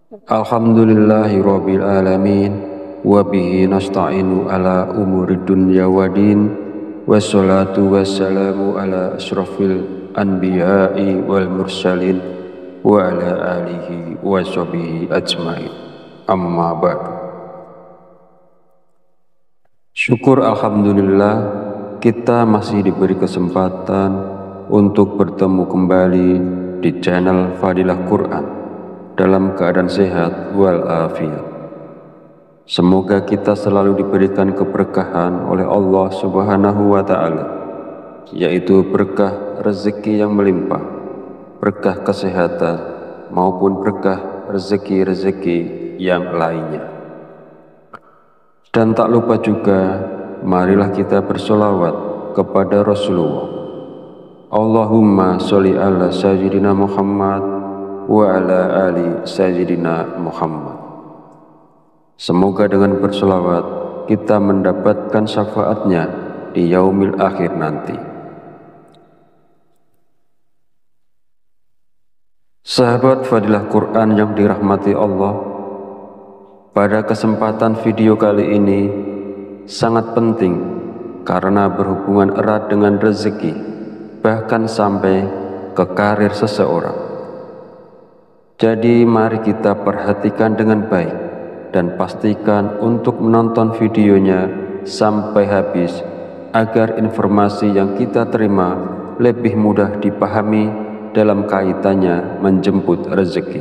Alhamdulillahi rabbil alamin wa bihi nasta'inu ala umuri dunya waddin wassalatu wassalamu ala asrafil anbiya'i wal mursalin wa ala alihi wa sahbihi ajmain amma ba'du. Syukur alhamdulillah kita masih diberi kesempatan untuk bertemu kembali di channel Fadilah Quran dalam keadaan sehat walafiat. Semoga kita selalu diberikan keberkahan oleh Allah Subhanahu wa Ta'ala, yaitu berkah rezeki yang melimpah, berkah kesehatan, maupun berkah rezeki-rezeki yang lainnya. Dan tak lupa juga, marilah kita bersolawat kepada Rasulullah. Allahumma sholli ala sayyidina Muhammad wa ala ali sayyidina Muhammad. Semoga dengan bersolawat kita mendapatkan syafaatnya di yaumil akhir nanti. Sahabat Fadilah Quran yang dirahmati Allah, pada kesempatan video kali ini sangat penting karena berhubungan erat dengan rezeki, bahkan sampai ke karir seseorang. Jadi mari kita perhatikan dengan baik dan pastikan untuk menonton videonya sampai habis agar informasi yang kita terima lebih mudah dipahami dalam kaitannya menjemput rezeki.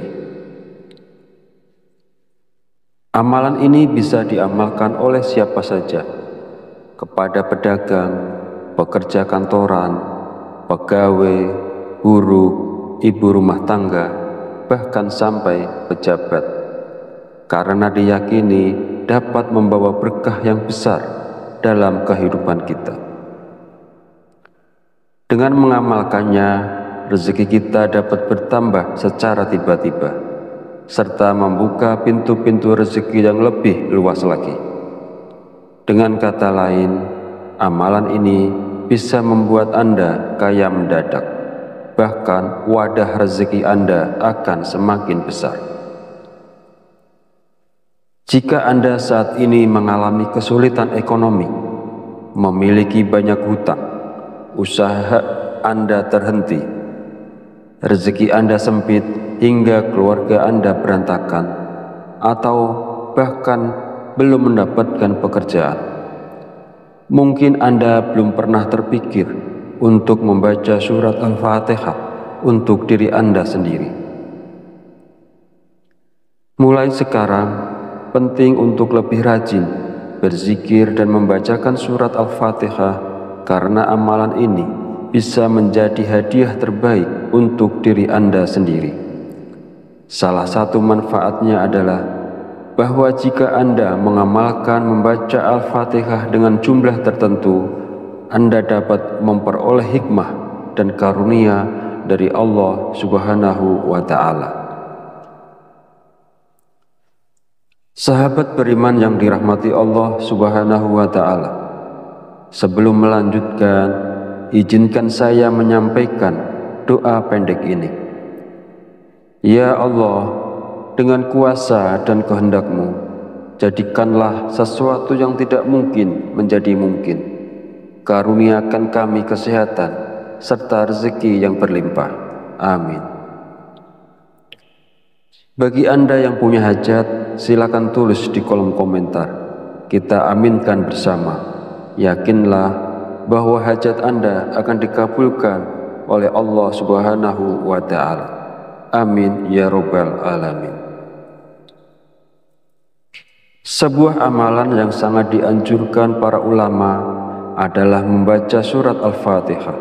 Amalan ini bisa diamalkan oleh siapa saja, kepada pedagang, pekerja kantoran, pegawai, buruh, ibu rumah tangga, bahkan sampai pejabat, karena diyakini dapat membawa berkah yang besar dalam kehidupan kita. Dengan mengamalkannya, rezeki kita dapat bertambah secara tiba-tiba, serta membuka pintu-pintu rezeki yang lebih luas lagi. Dengan kata lain, amalan ini bisa membuat Anda kaya mendadak. Bahkan wadah rezeki Anda akan semakin besar. Jika Anda saat ini mengalami kesulitan ekonomi, memiliki banyak hutang, usaha Anda terhenti, rezeki Anda sempit hingga keluarga Anda berantakan, atau bahkan belum mendapatkan pekerjaan, mungkin Anda belum pernah terpikir untuk membaca surat Al-Fatihah untuk diri Anda sendiri. Mulai sekarang, penting untuk lebih rajin berzikir dan membacakan surat Al-Fatihah, karena amalan ini bisa menjadi hadiah terbaik untuk diri Anda sendiri. Salah satu manfaatnya adalah bahwa jika Anda mengamalkan membaca Al-Fatihah dengan jumlah tertentu, Anda dapat memperoleh hikmah dan karunia dari Allah Subhanahu wa Ta'ala. Sahabat beriman yang dirahmati Allah Subhanahu wa Ta'ala, sebelum melanjutkan, izinkan saya menyampaikan doa pendek ini. Ya Allah, dengan kuasa dan kehendak-Mu, jadikanlah sesuatu yang tidak mungkin menjadi mungkin. Karuniakan kami kesehatan serta rezeki yang berlimpah. Amin. Bagi Anda yang punya hajat, silakan tulis di kolom komentar. Kita aminkan bersama. Yakinlah bahwa hajat Anda akan dikabulkan oleh Allah Subhanahu wa Ta'ala. Amin ya Rabbal alamin. Sebuah amalan yang sangat dianjurkan para ulama adalah membaca surat Al-Fatihah.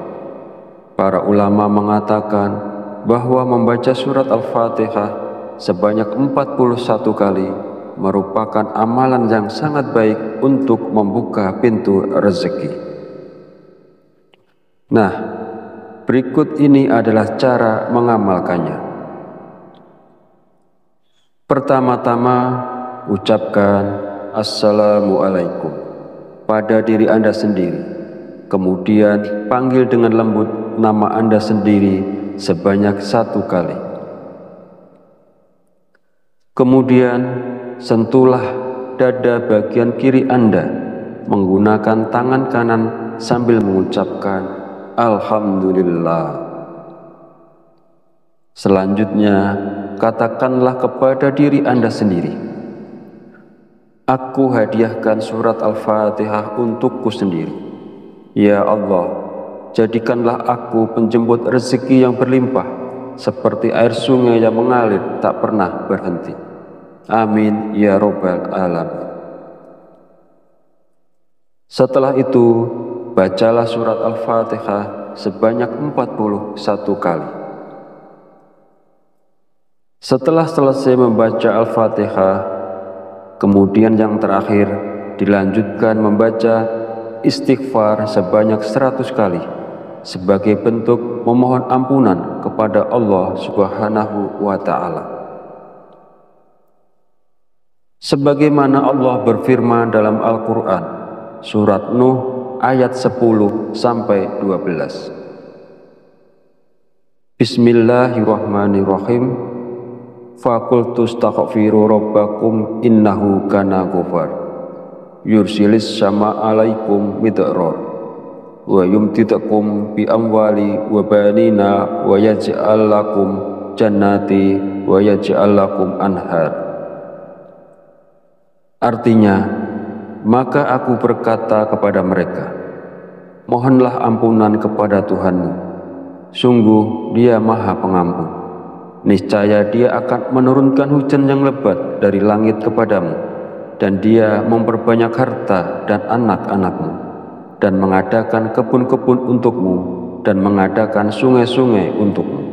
Para ulama mengatakan bahwa membaca surat Al-Fatihah sebanyak 41 kali merupakan amalan yang sangat baik untuk membuka pintu rezeki. Nah, berikut ini adalah cara mengamalkannya. Pertama-tama, ucapkan Assalamualaikum pada diri Anda sendiri. Kemudian panggil dengan lembut nama Anda sendiri sebanyak 1 kali. Kemudian sentuhlah dada bagian kiri Anda menggunakan tangan kanan sambil mengucapkan Alhamdulillah. Selanjutnya, katakanlah kepada diri Anda sendiri, aku hadiahkan surat Al-Fatihah untukku sendiri. Ya Allah, jadikanlah aku penjemput rezeki yang berlimpah, seperti air sungai yang mengalir tak pernah berhenti. Amin ya Rabbal Alamin. Setelah itu, bacalah surat Al-Fatihah sebanyak 41 kali. Setelah selesai membaca Al-Fatihah, kemudian yang terakhir dilanjutkan membaca istighfar sebanyak 100 kali sebagai bentuk memohon ampunan kepada Allah Subhanahu wa Ta'ala. Sebagaimana Allah berfirman dalam Al-Quran, surat Nuh ayat 10-12. Bismillahirrahmanirrahim. Faqultu astaghfiru rabbakum innahu kana ghafar. Yursilis sama alaikum midrar wa yumtidakum bi amwali wa banina wa yaj'al lakum jannati wa yaj'al lakum anhar. Artinya, maka aku berkata kepada mereka, mohonlah ampunan kepada Tuhanmu, sungguh Dia Maha Pengampun. Niscaya Dia akan menurunkan hujan yang lebat dari langit kepadamu, dan Dia memperbanyak harta dan anak-anakmu, dan mengadakan kebun-kebun untukmu, dan mengadakan sungai-sungai untukmu.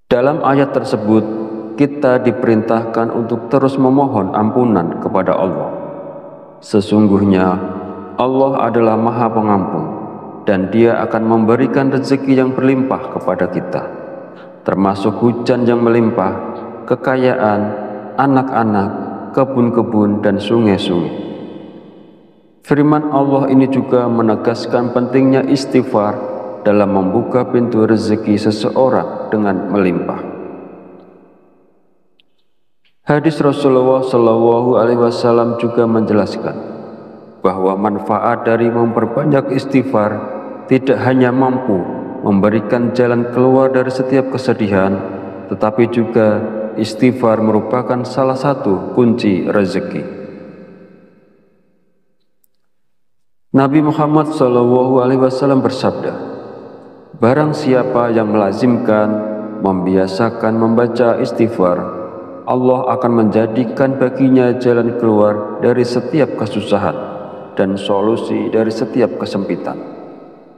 Dalam ayat tersebut, kita diperintahkan untuk terus memohon ampunan kepada Allah. Sesungguhnya Allah adalah Maha Pengampun, dan Dia akan memberikan rezeki yang berlimpah kepada kita, termasuk hujan yang melimpah, kekayaan, anak-anak, kebun-kebun, dan sungai-sungai. Firman Allah ini juga menegaskan pentingnya istighfar dalam membuka pintu rezeki seseorang dengan melimpah. Hadis Rasulullah SAW juga menjelaskan bahwa manfaat dari memperbanyak istighfar tidak hanya mampu memberikan jalan keluar dari setiap kesedihan, tetapi juga istighfar merupakan salah satu kunci rezeki. Nabi Muhammad SAW bersabda, barang siapa yang melazimkan, membiasakan membaca istighfar, Allah akan menjadikan baginya jalan keluar dari setiap kesusahan dan solusi dari setiap kesempitan,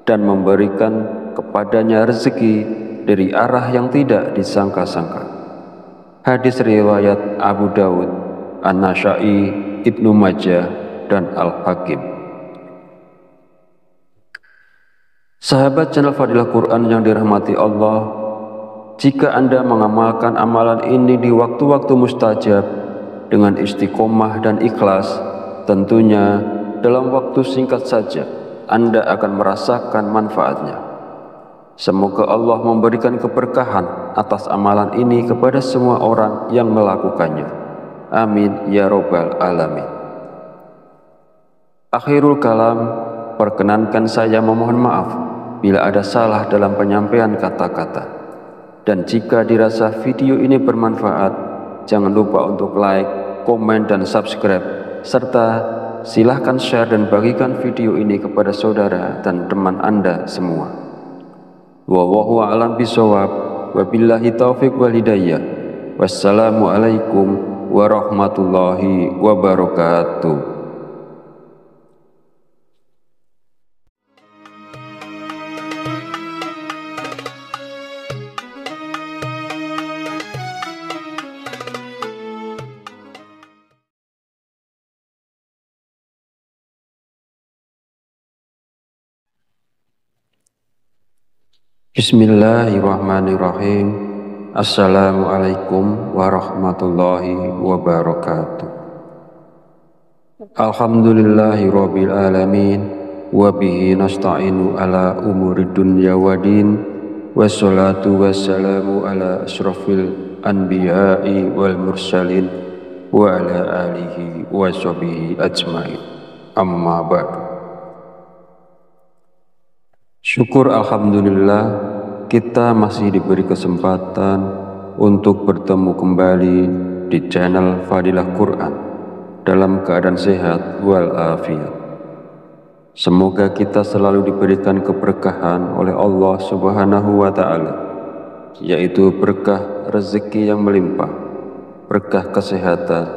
dan memberikan kepadanya rezeki dari arah yang tidak disangka-sangka. Hadis riwayat Abu Dawud, An-Nasa'i, Ibnu Majah, dan Al-Hakim. Sahabat channel Fadilah Quran yang dirahmati Allah, jika Anda mengamalkan amalan ini di waktu-waktu mustajab dengan istiqomah dan ikhlas, tentunya dalam waktu singkat saja Anda akan merasakan manfaatnya. Semoga Allah memberikan keberkahan atas amalan ini kepada semua orang yang melakukannya. Amin ya Rabbal Alamin. Akhirul kalam, perkenankan saya memohon maaf bila ada salah dalam penyampaian kata-kata. Dan jika dirasa video ini bermanfaat, jangan lupa untuk like, komen, dan subscribe, serta silahkan share dan bagikan video ini kepada saudara dan teman Anda semua. Wallahu a'lam bishawab, wabillahi taufiq wal hidayah. Wassalamualaikum warahmatullahi wabarakatuh. Bismillahirrahmanirrahim. Assalamualaikum warahmatullahi wabarakatuh. Alhamdulillahi rabbil alamin, wa bihi nasta'inu ala umuri dunya wa din, wassalatu wassalamu ala ashrafil anbiya'i wal mursalin wa ala alihi wa sahbihi ajmain. Amma ba'du. Syukur alhamdulillah kita masih diberi kesempatan untuk bertemu kembali di channel Fadilah Quran dalam keadaan sehat walafiat. Semoga kita selalu diberikan keberkahan oleh Allah Subhanahu wa Ta'ala, yaitu berkah rezeki yang melimpah, berkah kesehatan,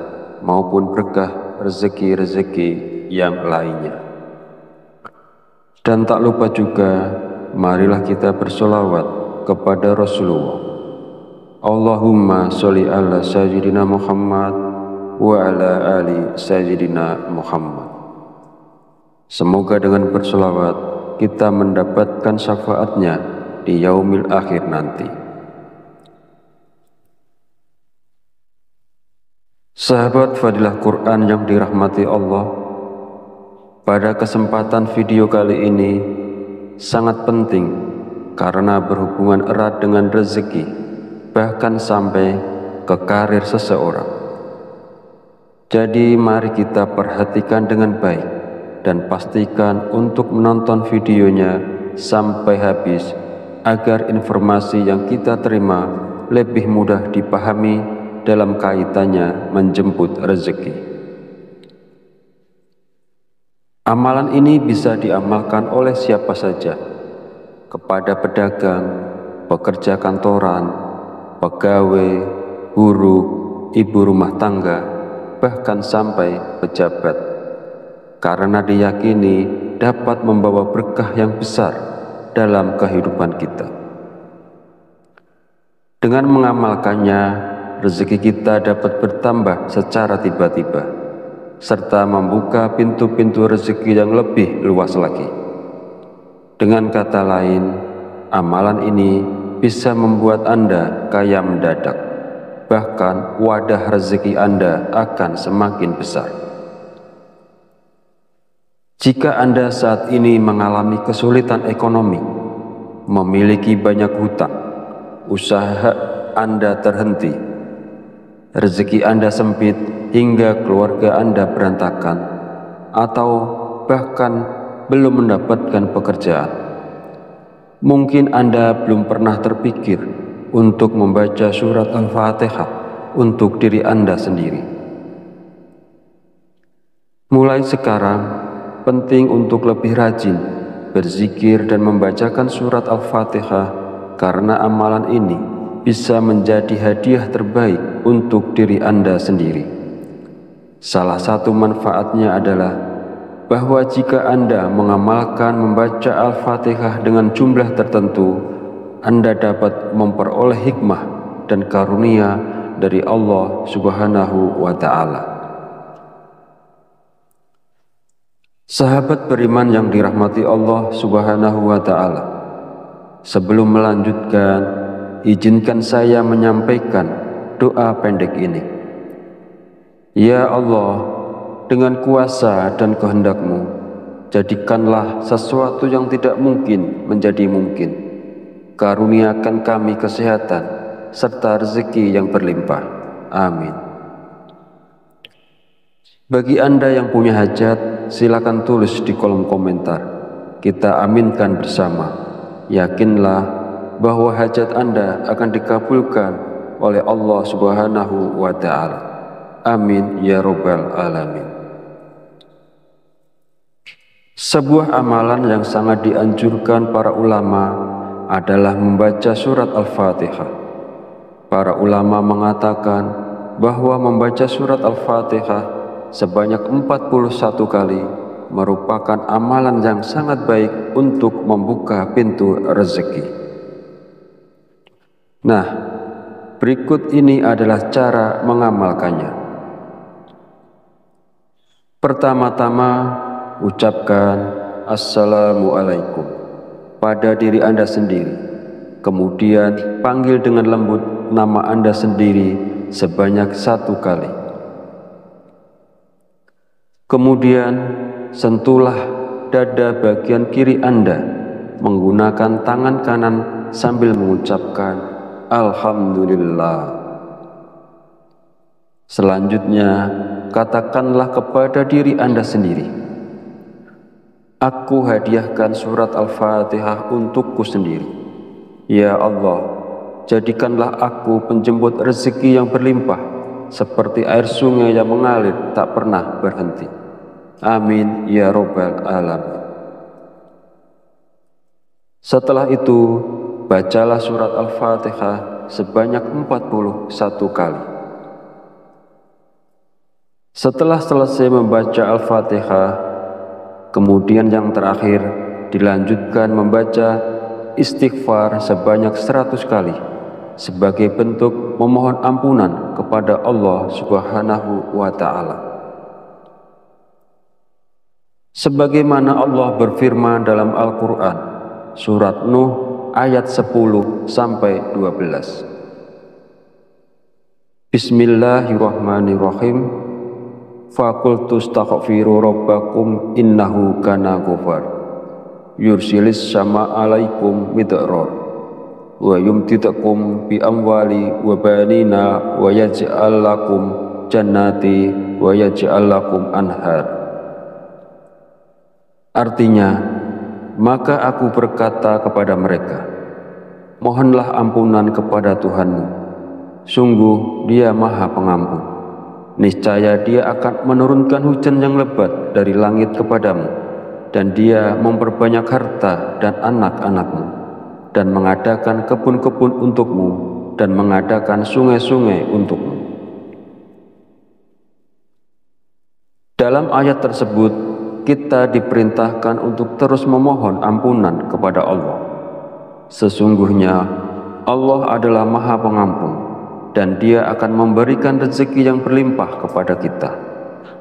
maupun berkah rezeki-rezeki yang lainnya. Dan tak lupa juga, marilah kita bersolawat kepada Rasulullah. Allahumma sholli ala sayyidina Muhammad wa ala ali sayyidina Muhammad. Semoga dengan bersolawat kita mendapatkan syafaatnya di yaumil akhir nanti. Sahabat Fadilah Quran yang dirahmati Allah, pada kesempatan video kali ini sangat penting karena berhubungan erat dengan rezeki, bahkan sampai ke karir seseorang. Jadi mari kita perhatikan dengan baik dan pastikan untuk menonton videonya sampai habis agar informasi yang kita terima lebih mudah dipahami dalam kaitannya menjemput rezeki. Amalan ini bisa diamalkan oleh siapa saja, kepada pedagang, pekerja kantoran, pegawai, guru, ibu rumah tangga, bahkan sampai pejabat, karena diyakini dapat membawa berkah yang besar dalam kehidupan kita. Dengan mengamalkannya, rezeki kita dapat bertambah secara tiba-tiba, serta membuka pintu-pintu rezeki yang lebih luas lagi. Dengan kata lain, amalan ini bisa membuat Anda kaya mendadak, bahkan wadah rezeki Anda akan semakin besar. Jika Anda saat ini mengalami kesulitan ekonomi, memiliki banyak hutang, usaha Anda terhenti, rezeki Anda sempit hingga keluarga Anda berantakan, atau bahkan belum mendapatkan pekerjaan, mungkin Anda belum pernah terpikir untuk membaca surat Al-Fatihah untuk diri Anda sendiri. Mulai sekarang, penting untuk lebih rajin berzikir dan membacakan surat Al-Fatihah, karena amalan ini bisa menjadi hadiah terbaik untuk diri Anda sendiri. Salah satu manfaatnya adalah bahwa jika Anda mengamalkan membaca Al-Fatihah dengan jumlah tertentu, Anda dapat memperoleh hikmah dan karunia dari Allah Subhanahu wa Ta'ala. Sahabat beriman yang dirahmati Allah Subhanahu wa Ta'ala, sebelum melanjutkan, izinkan saya menyampaikan doa pendek ini. Ya Allah, dengan kuasa dan kehendak-Mu, jadikanlah sesuatu yang tidak mungkin menjadi mungkin. Karuniakan kami kesehatan serta rezeki yang berlimpah. Amin. Bagi Anda yang punya hajat, silakan tulis di kolom komentar. Kita aminkan bersama. Yakinlah bahwa hajat Anda akan dikabulkan oleh Allah Subhanahu wa Ta'ala. Amin ya Rabbal Alamin. Sebuah amalan yang sangat dianjurkan para ulama adalah membaca surat Al-Fatihah. Para ulama mengatakan bahwa membaca surat Al-Fatihah sebanyak 41 kali merupakan amalan yang sangat baik untuk membuka pintu rezeki. Nah, berikut ini adalah cara mengamalkannya. Pertama-tama, ucapkan Assalamualaikum pada diri Anda sendiri. Kemudian panggil dengan lembut nama Anda sendiri sebanyak 1 kali. Kemudian sentuhlah dada bagian kiri Anda menggunakan tangan kanan sambil mengucapkan Alhamdulillah. Selanjutnya, katakanlah kepada diri Anda sendiri, aku hadiahkan surat Al-Fatihah untukku sendiri. Ya Allah, jadikanlah aku penjemput rezeki yang berlimpah, seperti air sungai yang mengalir tak pernah berhenti. Amin ya Rabbal Alamin. Setelah itu, bacalah surat Al-Fatihah sebanyak 41 kali. Setelah selesai membaca Al-Fatihah, kemudian yang terakhir dilanjutkan membaca istighfar sebanyak 100 kali sebagai bentuk memohon ampunan kepada Allah Subhanahu wa Ta'ala. Sebagaimana Allah berfirman dalam Al-Quran, surat Nuh ayat 10-12. Bismillahirrahmanirrahim. Faqultu astaghfiru rabbakum innahu kana ghafar yursilis sama alaikum midrar wa yumtidakum bi amwali wa banina wa yaj'al lakum jannati wa yaj'al lakum anhar. Artinya, maka aku berkata kepada mereka, mohonlah ampunan kepada Tuhanmu, sungguh Dia Maha Pengampun. Niscaya Dia akan menurunkan hujan yang lebat dari langit kepadamu, dan Dia memperbanyak harta dan anak-anakmu, dan mengadakan kebun-kebun untukmu, dan mengadakan sungai-sungai untukmu. Dalam ayat tersebut, kita diperintahkan untuk terus memohon ampunan kepada Allah. Sesungguhnya Allah adalah Maha Pengampun, dan Dia akan memberikan rezeki yang berlimpah kepada kita,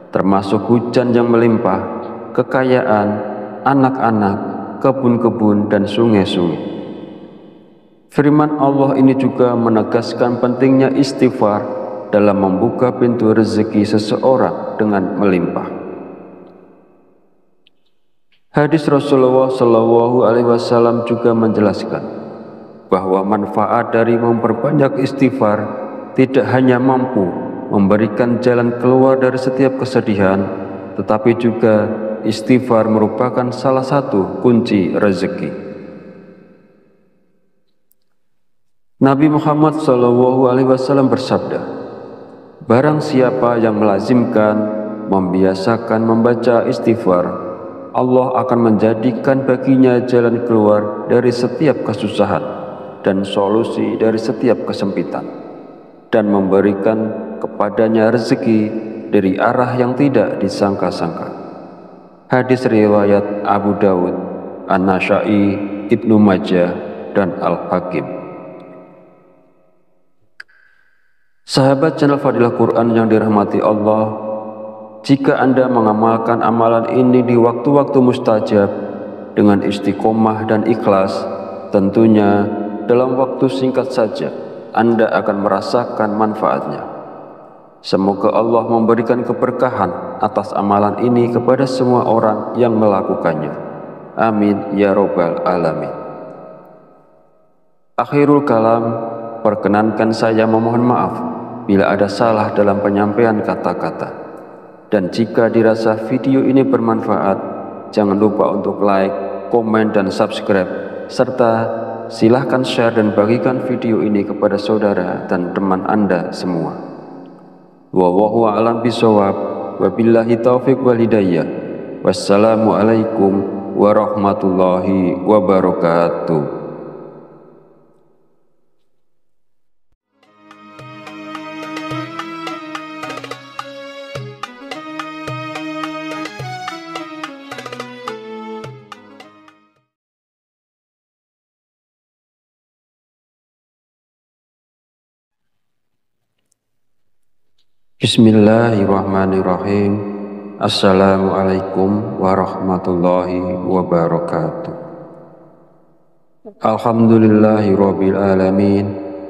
termasuk hujan yang melimpah, kekayaan, anak-anak, kebun-kebun, dan sungai-sungai. Firman Allah ini juga menegaskan pentingnya istighfar dalam membuka pintu rezeki seseorang dengan melimpah. Hadis Rasulullah SAW juga menjelaskan bahwa manfaat dari memperbanyak istighfar tidak hanya mampu memberikan jalan keluar dari setiap kesedihan, tetapi juga istighfar merupakan salah satu kunci rezeki. Nabi Muhammad SAW bersabda, barang siapa yang melazimkan, membiasakan membaca istighfar, Allah akan menjadikan baginya jalan keluar dari setiap kesusahan dan solusi dari setiap kesempitan, dan memberikan kepadanya rezeki dari arah yang tidak disangka-sangka. Hadis riwayat Abu Dawud, An-Nasa'i, Ibnu Majah, dan Al-Hakim. Sahabat channel Fadilah Quran yang dirahmati Allah, jika Anda mengamalkan amalan ini di waktu-waktu mustajab dengan istiqomah dan ikhlas, tentunya dalam waktu singkat saja Anda akan merasakan manfaatnya. Semoga Allah memberikan keberkahan atas amalan ini kepada semua orang yang melakukannya. Amin ya Rabbal Alamin. Akhirul kalam, perkenankan saya memohon maaf bila ada salah dalam penyampaian kata-kata. Dan jika dirasa video ini bermanfaat, jangan lupa untuk like, komen, dan subscribe, serta silahkan share dan bagikan video ini kepada saudara dan teman Anda semua. Wallahu a'lam bishawab, wabillahi taufiq wal hidayah. Wassalamualaikum warahmatullahi wabarakatuh. Bismillahirrahmanirrahim. Assalamualaikum warahmatullahi wabarakatuh. Alhamdulillahirabbil alamin,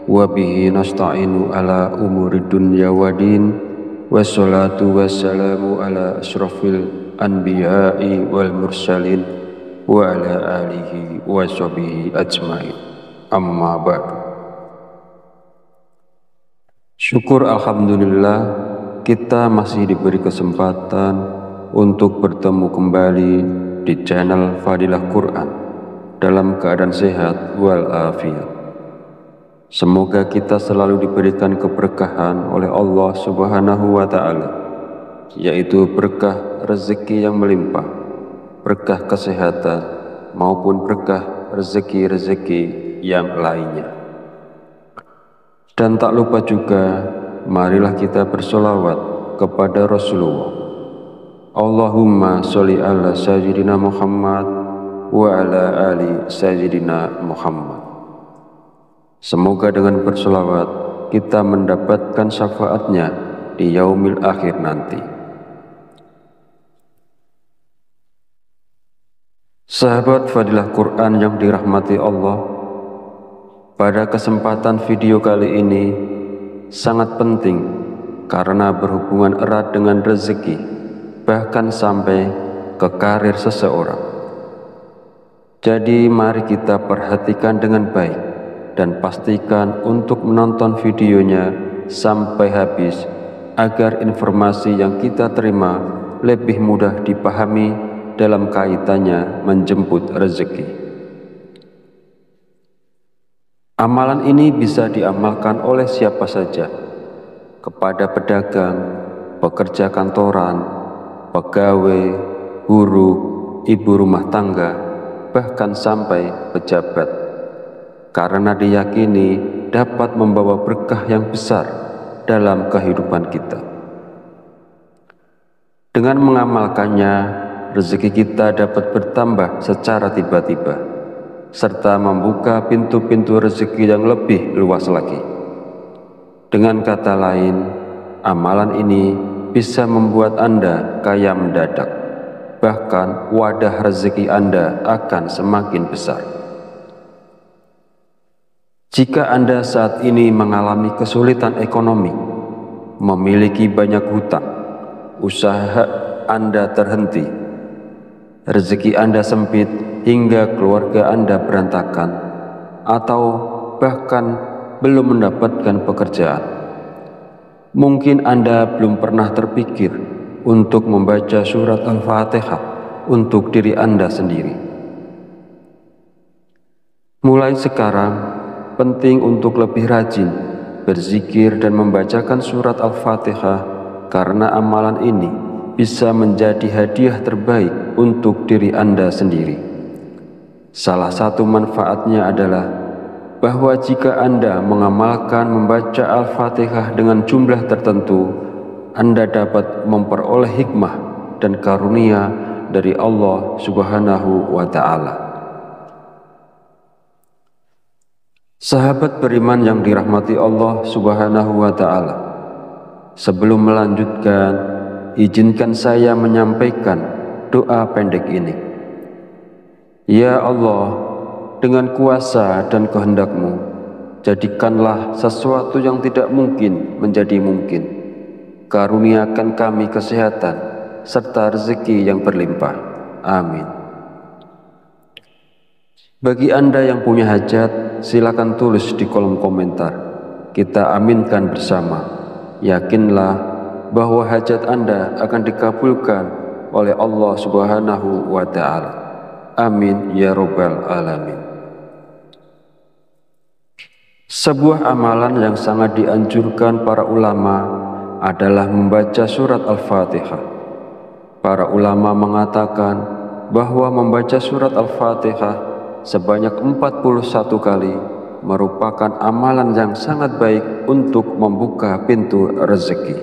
wa bihi nasta'inu ala umurid dunya waddin, wassalatu wassalamu ala asyrafil anbiya'i wal mursalin wa ala alihi wa sahbihi ajmain. Amma ba'du. Syukur alhamdulillah kita masih diberi kesempatan untuk bertemu kembali di channel Fadilah Quran dalam keadaan sehat walafiat. Semoga kita selalu diberikan keberkahan oleh Allah Subhanahu wa Ta'ala, yaitu berkah rezeki yang melimpah, berkah kesehatan maupun berkah rezeki-rezeki yang lainnya. Dan tak lupa juga, marilah kita bersolawat kepada Rasulullah. Allahumma sholli ala sayyidina Muhammad wa ala ali sayyidina Muhammad. Semoga dengan bersolawat kita mendapatkan syafaatnya di yaumil akhir nanti. Sahabat Fadilah Quran yang dirahmati Allah, pada kesempatan video kali ini sangat penting karena berhubungan erat dengan rezeki, bahkan sampai ke karir seseorang. Jadi mari kita perhatikan dengan baik dan pastikan untuk menonton videonya sampai habis agar informasi yang kita terima lebih mudah dipahami dalam kaitannya menjemput rezeki. Amalan ini bisa diamalkan oleh siapa saja, kepada pedagang, pekerja kantoran, pegawai, buruh, ibu rumah tangga, bahkan sampai pejabat, karena diyakini dapat membawa berkah yang besar dalam kehidupan kita. Dengan mengamalkannya, rezeki kita dapat bertambah secara tiba-tiba, serta membuka pintu-pintu rezeki yang lebih luas lagi. Dengan kata lain, amalan ini bisa membuat Anda kaya mendadak, bahkan wadah rezeki Anda akan semakin besar. Jika Anda saat ini mengalami kesulitan ekonomi, memiliki banyak hutang, usaha Anda terhenti, rezeki Anda sempit hingga keluarga Anda berantakan, atau bahkan belum mendapatkan pekerjaan, mungkin Anda belum pernah terpikir untuk membaca surat Al-Fatihah untuk diri Anda sendiri. Mulai sekarang, penting untuk lebih rajin berzikir dan membacakan surat Al-Fatihah, karena amalan ini bisa menjadi hadiah terbaik untuk diri Anda sendiri. Salah satu manfaatnya adalah bahwa jika Anda mengamalkan membaca Al-Fatihah dengan jumlah tertentu, Anda dapat memperoleh hikmah dan karunia dari Allah Subhanahu wa Ta'ala. Sahabat beriman yang dirahmati Allah Subhanahu wa Ta'ala, sebelum melanjutkan, izinkan saya menyampaikan doa pendek ini. Ya Allah, dengan kuasa dan kehendak-Mu, jadikanlah sesuatu yang tidak mungkin menjadi mungkin. Karuniakan kami kesehatan serta rezeki yang berlimpah. Amin. Bagi Anda yang punya hajat, silakan tulis di kolom komentar. Kita aminkan bersama. Yakinlah bahwa hajat Anda akan dikabulkan oleh Allah Subhanahu wa Ta'ala. Amin ya Rabbal Alamin. Sebuah amalan yang sangat dianjurkan para ulama adalah membaca surat Al-Fatihah. Para ulama mengatakan bahwa membaca surat Al-Fatihah sebanyak 41 kali merupakan amalan yang sangat baik untuk membuka pintu rezeki.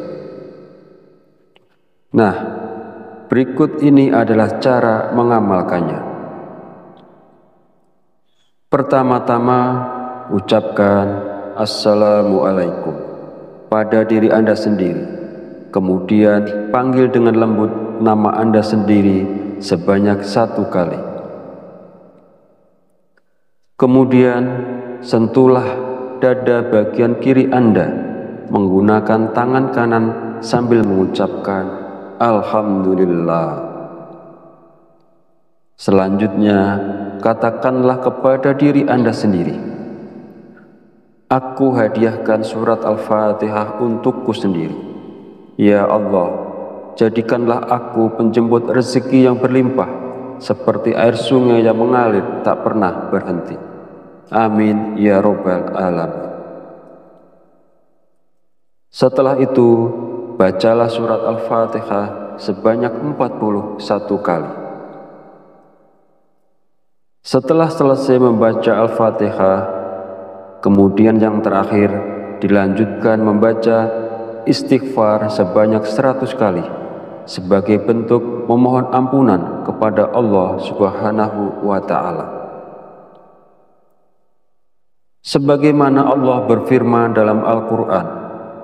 Nah, berikut ini adalah cara mengamalkannya. Pertama-tama, ucapkan Assalamualaikum pada diri Anda sendiri. Kemudian panggil dengan lembut nama Anda sendiri sebanyak 1 kali. Kemudian sentuhlah dada bagian kiri Anda menggunakan tangan kanan sambil mengucapkan Alhamdulillah. Selanjutnya, katakanlah kepada diri Anda sendiri, Aku hadiahkan surat Al-Fatihah untukku sendiri. Ya Allah, jadikanlah aku penjemput rezeki yang berlimpah, seperti air sungai yang mengalir tak pernah berhenti. Amin ya Rabbal Alamin. Setelah itu, bacalah surat Al-Fatihah sebanyak 41 kali. Setelah selesai membaca Al-Fatihah, kemudian yang terakhir dilanjutkan membaca istighfar sebanyak 100 kali sebagai bentuk memohon ampunan kepada Allah Subhanahu wa Ta'ala. Sebagaimana Allah berfirman dalam Al-Quran,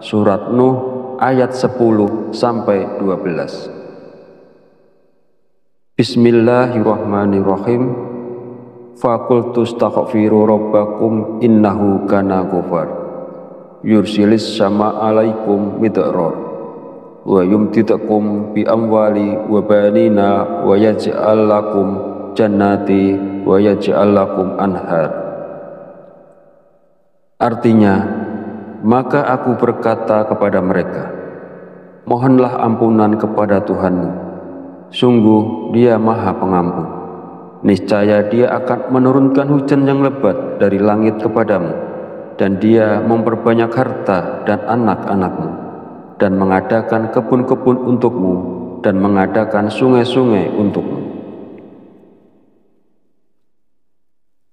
surat Nuh ayat 10 sampai 12. Bismillahirrahmanirrahim. Faqultu astaghfiru rabbakum innahu kana ghafar yursilis sama alaikum midrar wa yumtidakum bi amwali wa banina wa yaj'al lakum jannati wa yaj'al lakum anhar. Artinya, maka aku berkata kepada mereka, mohonlah ampunan kepada Tuhanmu, sungguh Dia Maha Pengampun. Niscaya Dia akan menurunkan hujan yang lebat dari langit kepadamu, dan Dia memperbanyak harta dan anak-anakmu, dan mengadakan kebun-kebun untukmu, dan mengadakan sungai-sungai untukmu.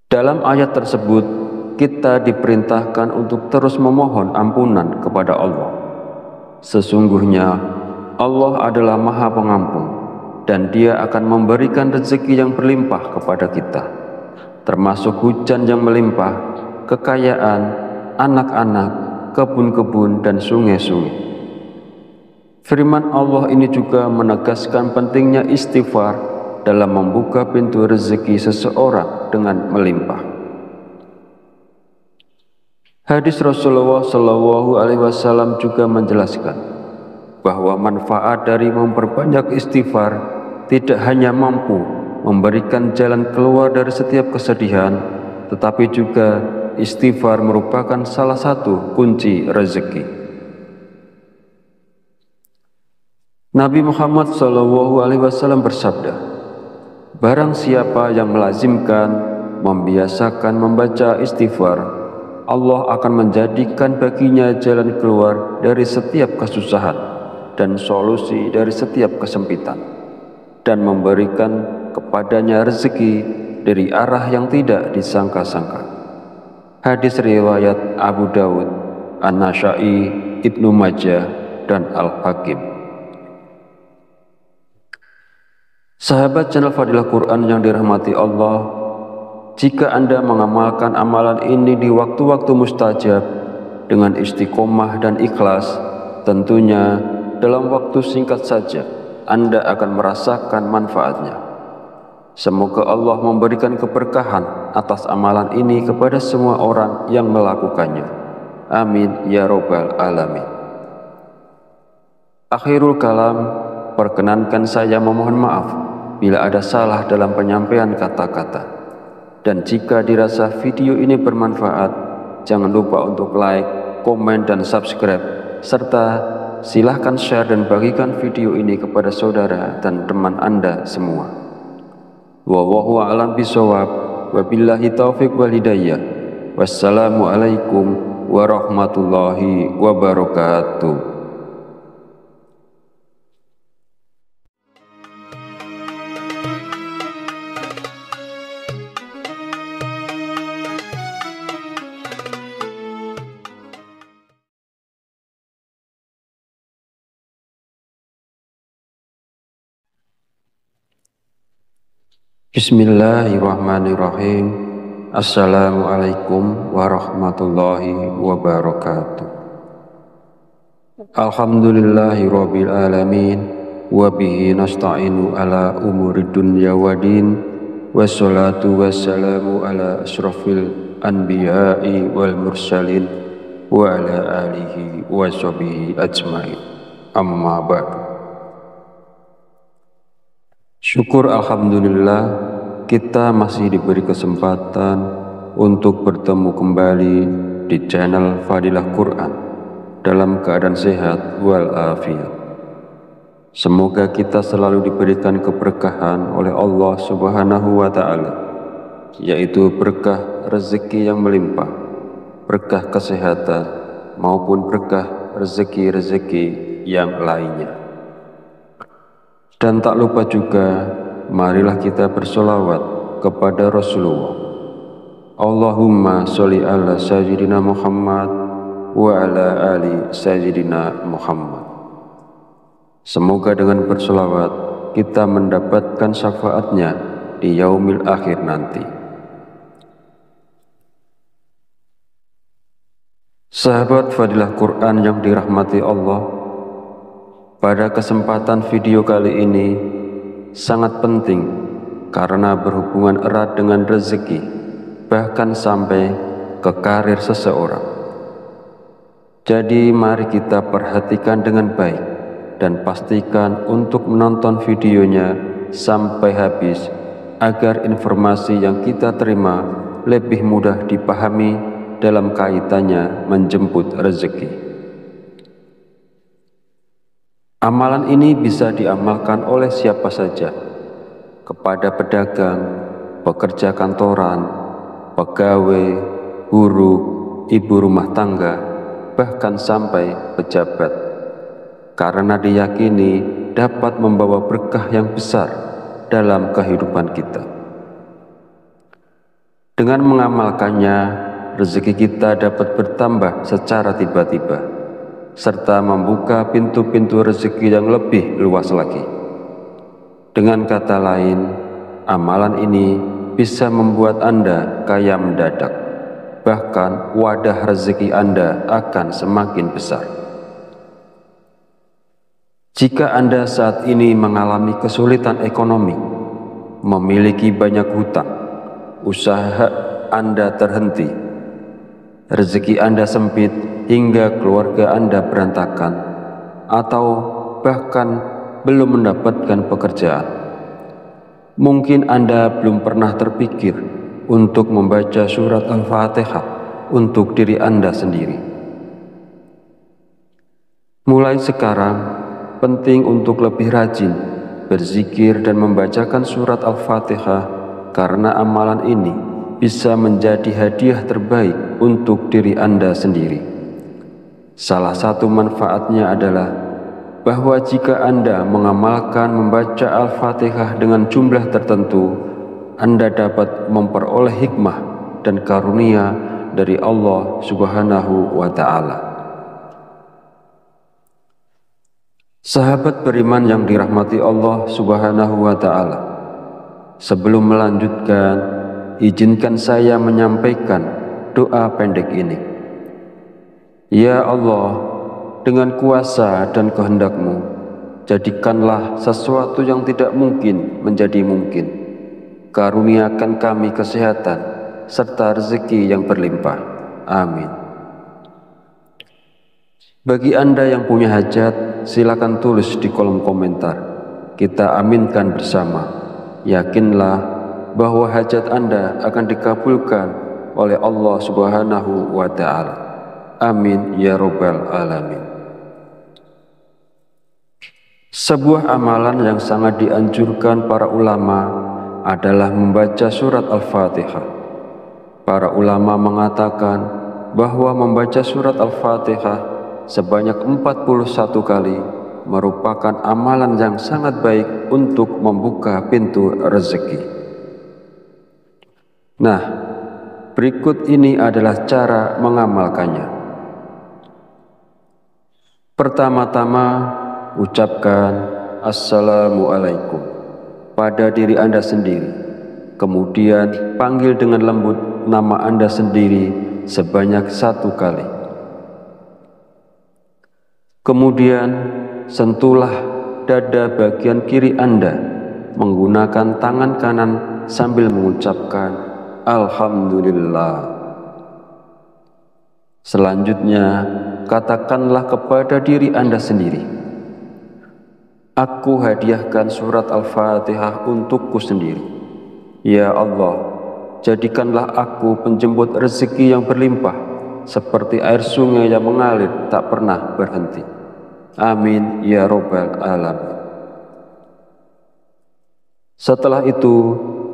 Dalam ayat tersebut, kita diperintahkan untuk terus memohon ampunan kepada Allah. Sesungguhnya Allah adalah Maha Pengampun, dan Dia akan memberikan rezeki yang berlimpah kepada kita, termasuk hujan yang melimpah, kekayaan, anak-anak, kebun-kebun, dan sungai-sungai. Firman Allah ini juga menegaskan pentingnya istighfar dalam membuka pintu rezeki seseorang dengan melimpah. Hadis Rasulullah SAW juga menjelaskan bahwa manfaat dari memperbanyak istighfar tidak hanya mampu memberikan jalan keluar dari setiap kesedihan, tetapi juga istighfar merupakan salah satu kunci rezeki. Nabi Muhammad SAW bersabda, barang siapa yang melazimkan, membiasakan membaca istighfar, Allah akan menjadikan baginya jalan keluar dari setiap kesusahan dan solusi dari setiap kesempitan, dan memberikan kepadanya rezeki dari arah yang tidak disangka-sangka. Hadis riwayat Abu Dawud, An-Nasa'i, Ibnu Majah, dan Al-Hakim. Sahabat channel Fadilah Quran yang dirahmati Allah, jika Anda mengamalkan amalan ini di waktu-waktu mustajab dengan istiqomah dan ikhlas, tentunya dalam waktu singkat saja Anda akan merasakan manfaatnya. Semoga Allah memberikan keberkahan atas amalan ini kepada semua orang yang melakukannya. Amin ya Rabbal Alamin. Akhirul kalam, perkenankan saya memohon maaf bila ada salah dalam penyampaian kata-kata. Dan jika dirasa video ini bermanfaat, jangan lupa untuk like, komen, dan subscribe, serta silahkan share dan bagikan video ini kepada saudara dan teman Anda semua. Wallahu a'lam bishawab, wabillahi taufiq wal hidayah. Wassalamualaikum warahmatullahi wabarakatuh. Bismillahirrahmanirrahim. Assalamualaikum warahmatullahi wabarakatuh. Alhamdulillahi rabbil alamin, wa bihi nasta'inu ala umuri dunya waddin, wassalatu wassalamu ala asrafil anbiya'i wal mursalin wa ala alihi wa sahbihi ajmain. Amma ba'du. Syukur alhamdulillah, kita masih diberi kesempatan untuk bertemu kembali di channel Fadilah Quran dalam keadaan sehat walafiat. Semoga kita selalu diberikan keberkahan oleh Allah Subhanahu wa Ta'ala, yaitu berkah rezeki yang melimpah, berkah kesehatan maupun berkah rezeki-rezeki yang lainnya. Dan tak lupa juga, marilah kita bersolawat kepada Rasulullah. Allahumma sholli ala sayyidina Muhammad wa ala ali sayyidina Muhammad. Semoga dengan bersolawat kita mendapatkan syafaatnya di yaumil akhir nanti. Sahabat Fadilah Quran yang dirahmati Allah, pada kesempatan video kali ini sangat penting karena berhubungan erat dengan rezeki, bahkan sampai ke karir seseorang. Jadi mari kita perhatikan dengan baik dan pastikan untuk menonton videonya sampai habis agar informasi yang kita terima lebih mudah dipahami dalam kaitannya menjemput rezeki. Amalan ini bisa diamalkan oleh siapa saja, kepada pedagang, pekerja kantoran, pegawai, guru, ibu rumah tangga, bahkan sampai pejabat, karena diyakini dapat membawa berkah yang besar dalam kehidupan kita. Dengan mengamalkannya, rezeki kita dapat bertambah secara tiba-tiba, serta membuka pintu-pintu rezeki yang lebih luas lagi. Dengan kata lain, amalan ini bisa membuat Anda kaya mendadak, bahkan wadah rezeki Anda akan semakin besar. Jika Anda saat ini mengalami kesulitan ekonomi, memiliki banyak hutang, usaha Anda terhenti, rezeki Anda sempit hingga keluarga Anda berantakan, atau bahkan belum mendapatkan pekerjaan, mungkin Anda belum pernah terpikir untuk membaca surat Al-Fatihah untuk diri Anda sendiri. Mulai sekarang, penting untuk lebih rajin berzikir dan membacakan surat Al-Fatihah, karena amalan ini bisa menjadi hadiah terbaik untuk diri Anda sendiri. Salah satu manfaatnya adalah bahwa jika Anda mengamalkan membaca Al-Fatihah dengan jumlah tertentu, Anda dapat memperoleh hikmah dan karunia dari Allah Subhanahu wa Ta'ala. Sahabat beriman yang dirahmati Allah Subhanahu wa Ta'ala, sebelum melanjutkan, izinkan saya menyampaikan doa pendek ini. Ya Allah, dengan kuasa dan kehendak-Mu, jadikanlah sesuatu yang tidak mungkin menjadi mungkin. Karuniakan kami kesehatan serta rezeki yang berlimpah. Amin. Bagi Anda yang punya hajat, silakan tulis di kolom komentar. Kita aminkan bersama. Yakinlah bahwa hajat Anda akan dikabulkan oleh Allah Subhanahu wa Ta'ala. Amin ya Rabbal Alamin. Sebuah amalan yang sangat dianjurkan para ulama adalah membaca surat Al-Fatihah. Para ulama mengatakan bahwa membaca surat Al-Fatihah sebanyak 41 kali merupakan amalan yang sangat baik untuk membuka pintu rezeki. Nah, berikut ini adalah cara mengamalkannya. Pertama-tama, ucapkan Assalamualaikum pada diri Anda sendiri. Kemudian panggil dengan lembut nama Anda sendiri sebanyak 1 kali. Kemudian sentuhlah dada bagian kiri Anda menggunakan tangan kanan sambil mengucapkan Alhamdulillah. Selanjutnya, katakanlah kepada diri Anda sendiri, aku hadiahkan surat Al-Fatihah untukku sendiri. Ya Allah, jadikanlah aku penjemput rezeki yang berlimpah seperti air sungai yang mengalir tak pernah berhenti. Amin ya robbal alamin. Setelah itu,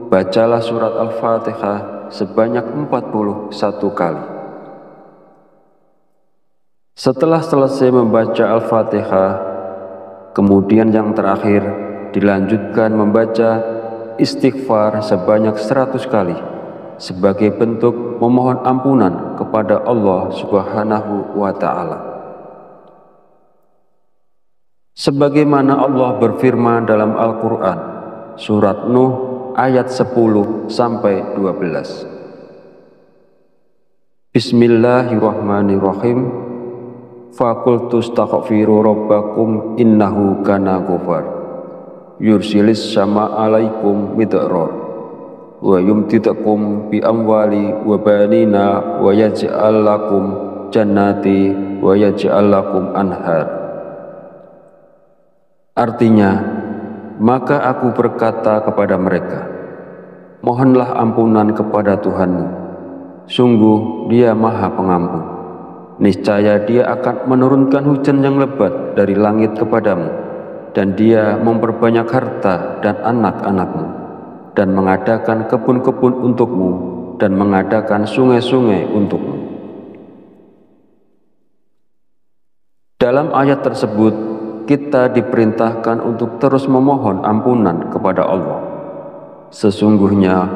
bacalah surat Al-Fatihah sebanyak 41 kali. Setelah selesai membaca Al-Fatihah, kemudian yang terakhir dilanjutkan membaca istighfar sebanyak 100 kali sebagai bentuk memohon ampunan kepada Allah Subhanahu wa Ta'ala. Sebagaimana Allah berfirman dalam Al-Quran, surat Nuh ayat 10-12. Bismillahirrahmanirrahim. Faqultu astaghfiru rabbakum innahu kana ghafar. Yursilis sama alaikum midrar wa yumtidakum bi amwali wa banina wa yaj'al lakum jannati wa yaj'al lakum anhar. Artinya, maka aku berkata kepada mereka, mohonlah ampunan kepada Tuhanmu, sungguh Dia Maha Pengampun. Niscaya Dia akan menurunkan hujan yang lebat dari langit kepadamu, dan Dia memperbanyak harta dan anak-anakmu, dan mengadakan kebun-kebun untukmu, dan mengadakan sungai-sungai untukmu. Dalam ayat tersebut, kita diperintahkan untuk terus memohon ampunan kepada Allah. Sesungguhnya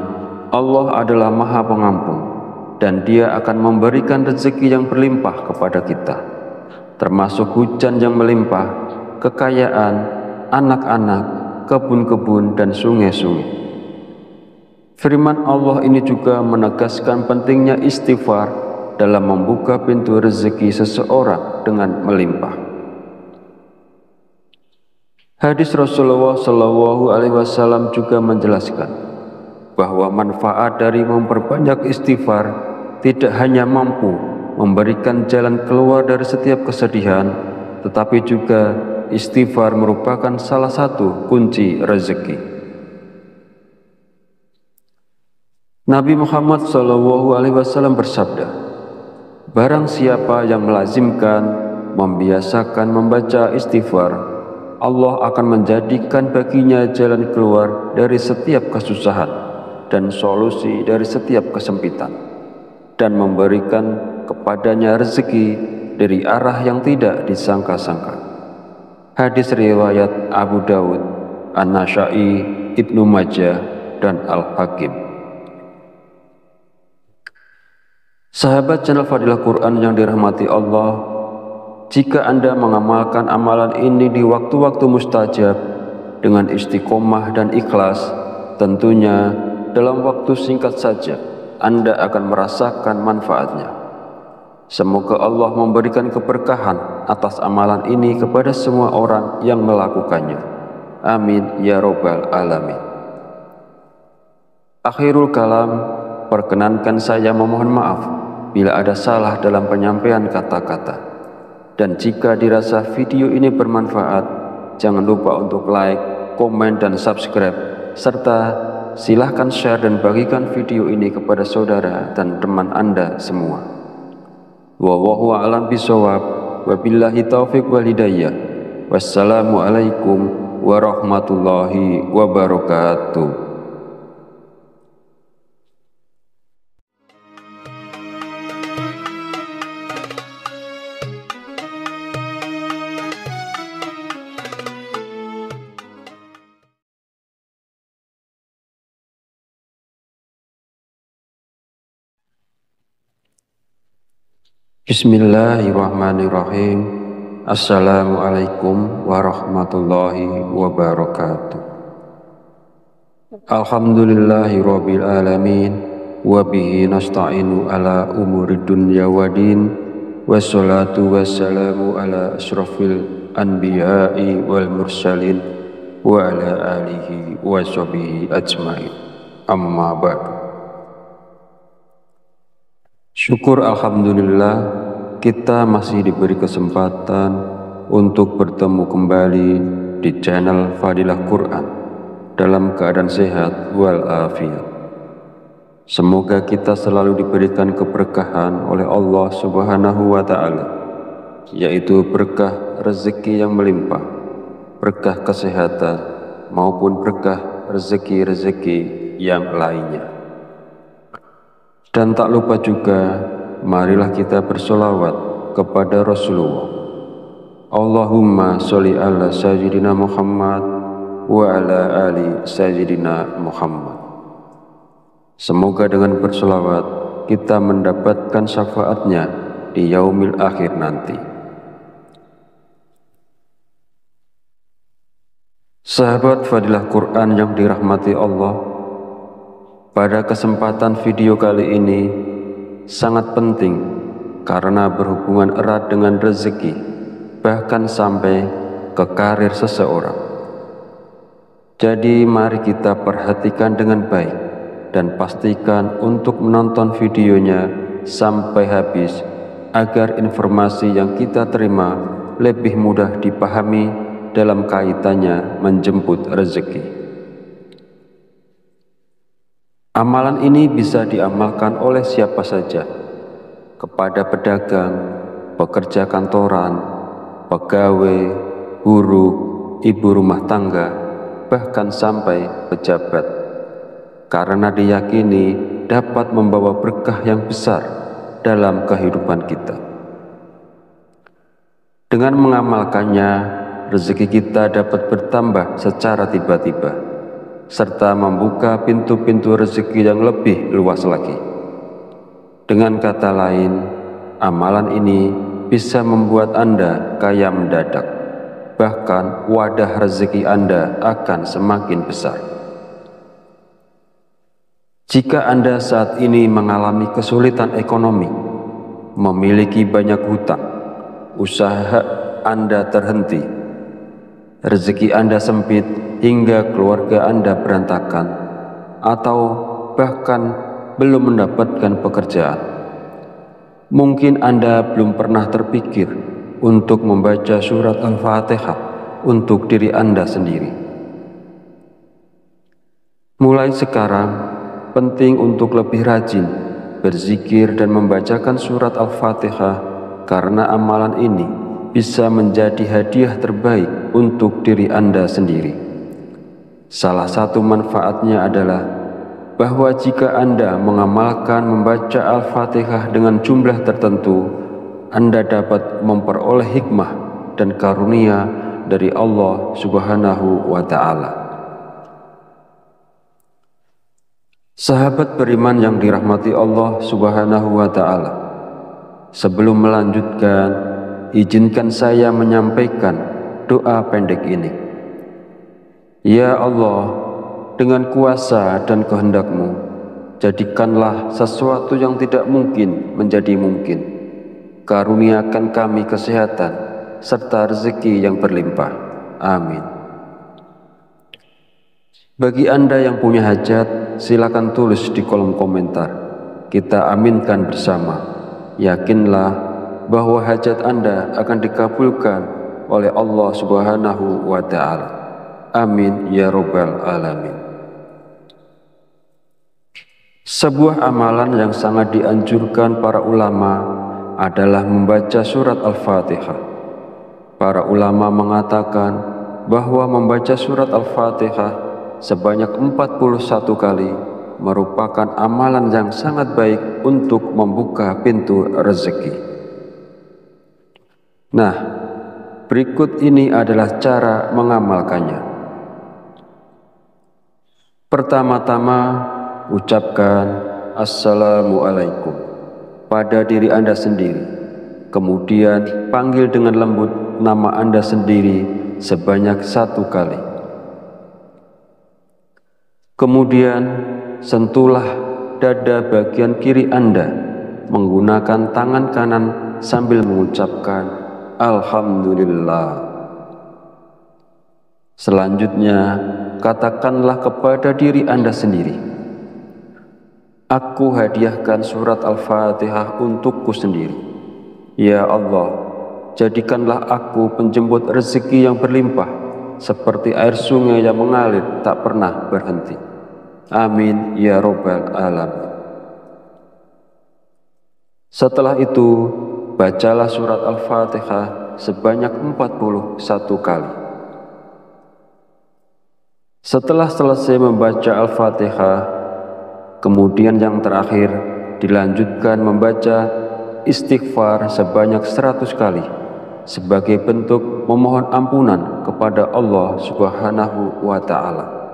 Allah adalah Maha Pengampun, dan Dia akan memberikan rezeki yang berlimpah kepada kita, termasuk hujan yang melimpah, kekayaan, anak-anak, kebun-kebun, dan sungai-sungai. Firman Allah ini juga menegaskan pentingnya istighfar dalam membuka pintu rezeki seseorang dengan melimpah. Hadis Rasulullah SAW juga menjelaskan bahwa manfaat dari memperbanyak istighfar tidak hanya mampu memberikan jalan keluar dari setiap kesedihan, tetapi juga istighfar merupakan salah satu kunci rezeki. Nabi Muhammad SAW bersabda, barang siapa yang melazimkan, membiasakan membaca istighfar, Allah akan menjadikan baginya jalan keluar dari setiap kesusahan dan solusi dari setiap kesempitan, dan memberikan kepadanya rezeki dari arah yang tidak disangka-sangka. Hadis riwayat Abu Dawud, An-Nasa'i, Ibnu Majah, dan Al-Hakim. Sahabat channel Fadilah Quran yang dirahmati Allah, jika Anda mengamalkan amalan ini di waktu-waktu mustajab dengan istiqomah dan ikhlas, tentunya dalam waktu singkat saja Anda akan merasakan manfaatnya. Semoga Allah memberikan keberkahan atas amalan ini kepada semua orang yang melakukannya. Amin ya robbal alamin. Akhirul kalam, perkenankan saya memohon maaf bila ada salah dalam penyampaian kata-kata. Dan jika dirasa video ini bermanfaat, jangan lupa untuk like, komen, dan subscribe, serta silahkan share dan bagikan video ini kepada saudara dan teman Anda semua. Wallahu a'lam bishawab, wabillahi taufiq wal hidayah. Wassalamualaikum warahmatullahi wabarakatuh. Bismillahirrahmanirrahim. Assalamualaikum warahmatullahi wabarakatuh. Alhamdulillahi rabbil alamin, wa bihi nasta'inu ala umuri dunya waddin, wassalatu wassalamu ala asyrafil anbiya'i wal mursalin wa ala alihi wa sahbihi ajmain. Amma ba'du. Syukur alhamdulillah, kita masih diberi kesempatan untuk bertemu kembali di channel Fadilah Quran dalam keadaan sehat walafiat. Semoga kita selalu diberikan keberkahan oleh Allah Subhanahu wa Ta'ala, yaitu berkah rezeki yang melimpah, berkah kesehatan, maupun berkah rezeki-rezeki yang lainnya. Dan tak lupa juga, marilah kita bersolawat kepada Rasulullah. Allahumma sholli ala sayyidina Muhammad wa ala ali sayyidina Muhammad. Semoga dengan bersolawat kita mendapatkan syafaatnya di yaumil akhir nanti. Sahabat Fadilah Quran yang dirahmati Allah, pada kesempatan video kali ini sangat penting karena berhubungan erat dengan rezeki, bahkan sampai ke karir seseorang. Jadi mari kita perhatikan dengan baik dan pastikan untuk menonton videonya sampai habis agar informasi yang kita terima lebih mudah dipahami dalam kaitannya menjemput rezeki. Amalan ini bisa diamalkan oleh siapa saja, kepada pedagang, pekerja kantoran, pegawai, guru, ibu rumah tangga, bahkan sampai pejabat, karena diyakini dapat membawa berkah yang besar dalam kehidupan kita. Dengan mengamalkannya, rezeki kita dapat bertambah secara tiba-tiba, serta membuka pintu-pintu rezeki yang lebih luas lagi. Dengan kata lain, amalan ini bisa membuat Anda kaya mendadak, bahkan wadah rezeki Anda akan semakin besar. Jika Anda saat ini mengalami kesulitan ekonomi, memiliki banyak hutang, usaha Anda terhenti, rezeki Anda sempit hingga keluarga Anda berantakan, atau bahkan belum mendapatkan pekerjaan, mungkin Anda belum pernah terpikir untuk membaca surat Al-Fatihah untuk diri Anda sendiri. Mulai sekarang, penting untuk lebih rajin berzikir dan membacakan surat Al-Fatihah, karena amalan ini bisa menjadi hadiah terbaik untuk diri Anda sendiri. Salah satu manfaatnya adalah bahwa jika Anda mengamalkan membaca Al-Fatihah dengan jumlah tertentu, Anda dapat memperoleh hikmah dan karunia dari Allah Subhanahu wa Ta'ala. Sahabat beriman yang dirahmati Allah Subhanahu wa Ta'ala, sebelum melanjutkan, izinkan saya menyampaikan doa pendek ini. Ya Allah, dengan kuasa dan kehendak-Mu, jadikanlah sesuatu yang tidak mungkin menjadi mungkin. Karuniakan kami kesehatan serta rezeki yang berlimpah. Amin. Bagi Anda yang punya hajat, silakan tulis di kolom komentar. Kita aminkan bersama. Yakinlah bahwa hajat Anda akan dikabulkan oleh Allah Subhanahu wa Ta'ala. Amin ya Rabbal Alamin. Sebuah amalan yang sangat dianjurkan para ulama adalah membaca surat Al-Fatihah. Para ulama mengatakan bahwa membaca surat Al-Fatihah sebanyak 41 kali merupakan amalan yang sangat baik untuk membuka pintu rezeki. Nah, berikut ini adalah cara mengamalkannya. Pertama-tama, ucapkan Assalamualaikum pada diri Anda sendiri. Kemudian panggil dengan lembut nama Anda sendiri sebanyak 1 kali. Kemudian sentuhlah dada bagian kiri Anda menggunakan tangan kanan sambil mengucapkan Alhamdulillah. Selanjutnya, katakanlah kepada diri Anda sendiri, aku hadiahkan surat Al-Fatihah untukku sendiri. Ya Allah, jadikanlah aku penjemput rezeki yang berlimpah, seperti air sungai yang mengalir tak pernah berhenti. Amin ya Rabbal Alamin. Setelah itu, bacalah surat Al-Fatihah sebanyak 41 kali. Setelah selesai membaca Al-Fatihah, kemudian yang terakhir dilanjutkan membaca istighfar sebanyak 100 kali sebagai bentuk memohon ampunan kepada Allah Subhanahu wa Ta'ala.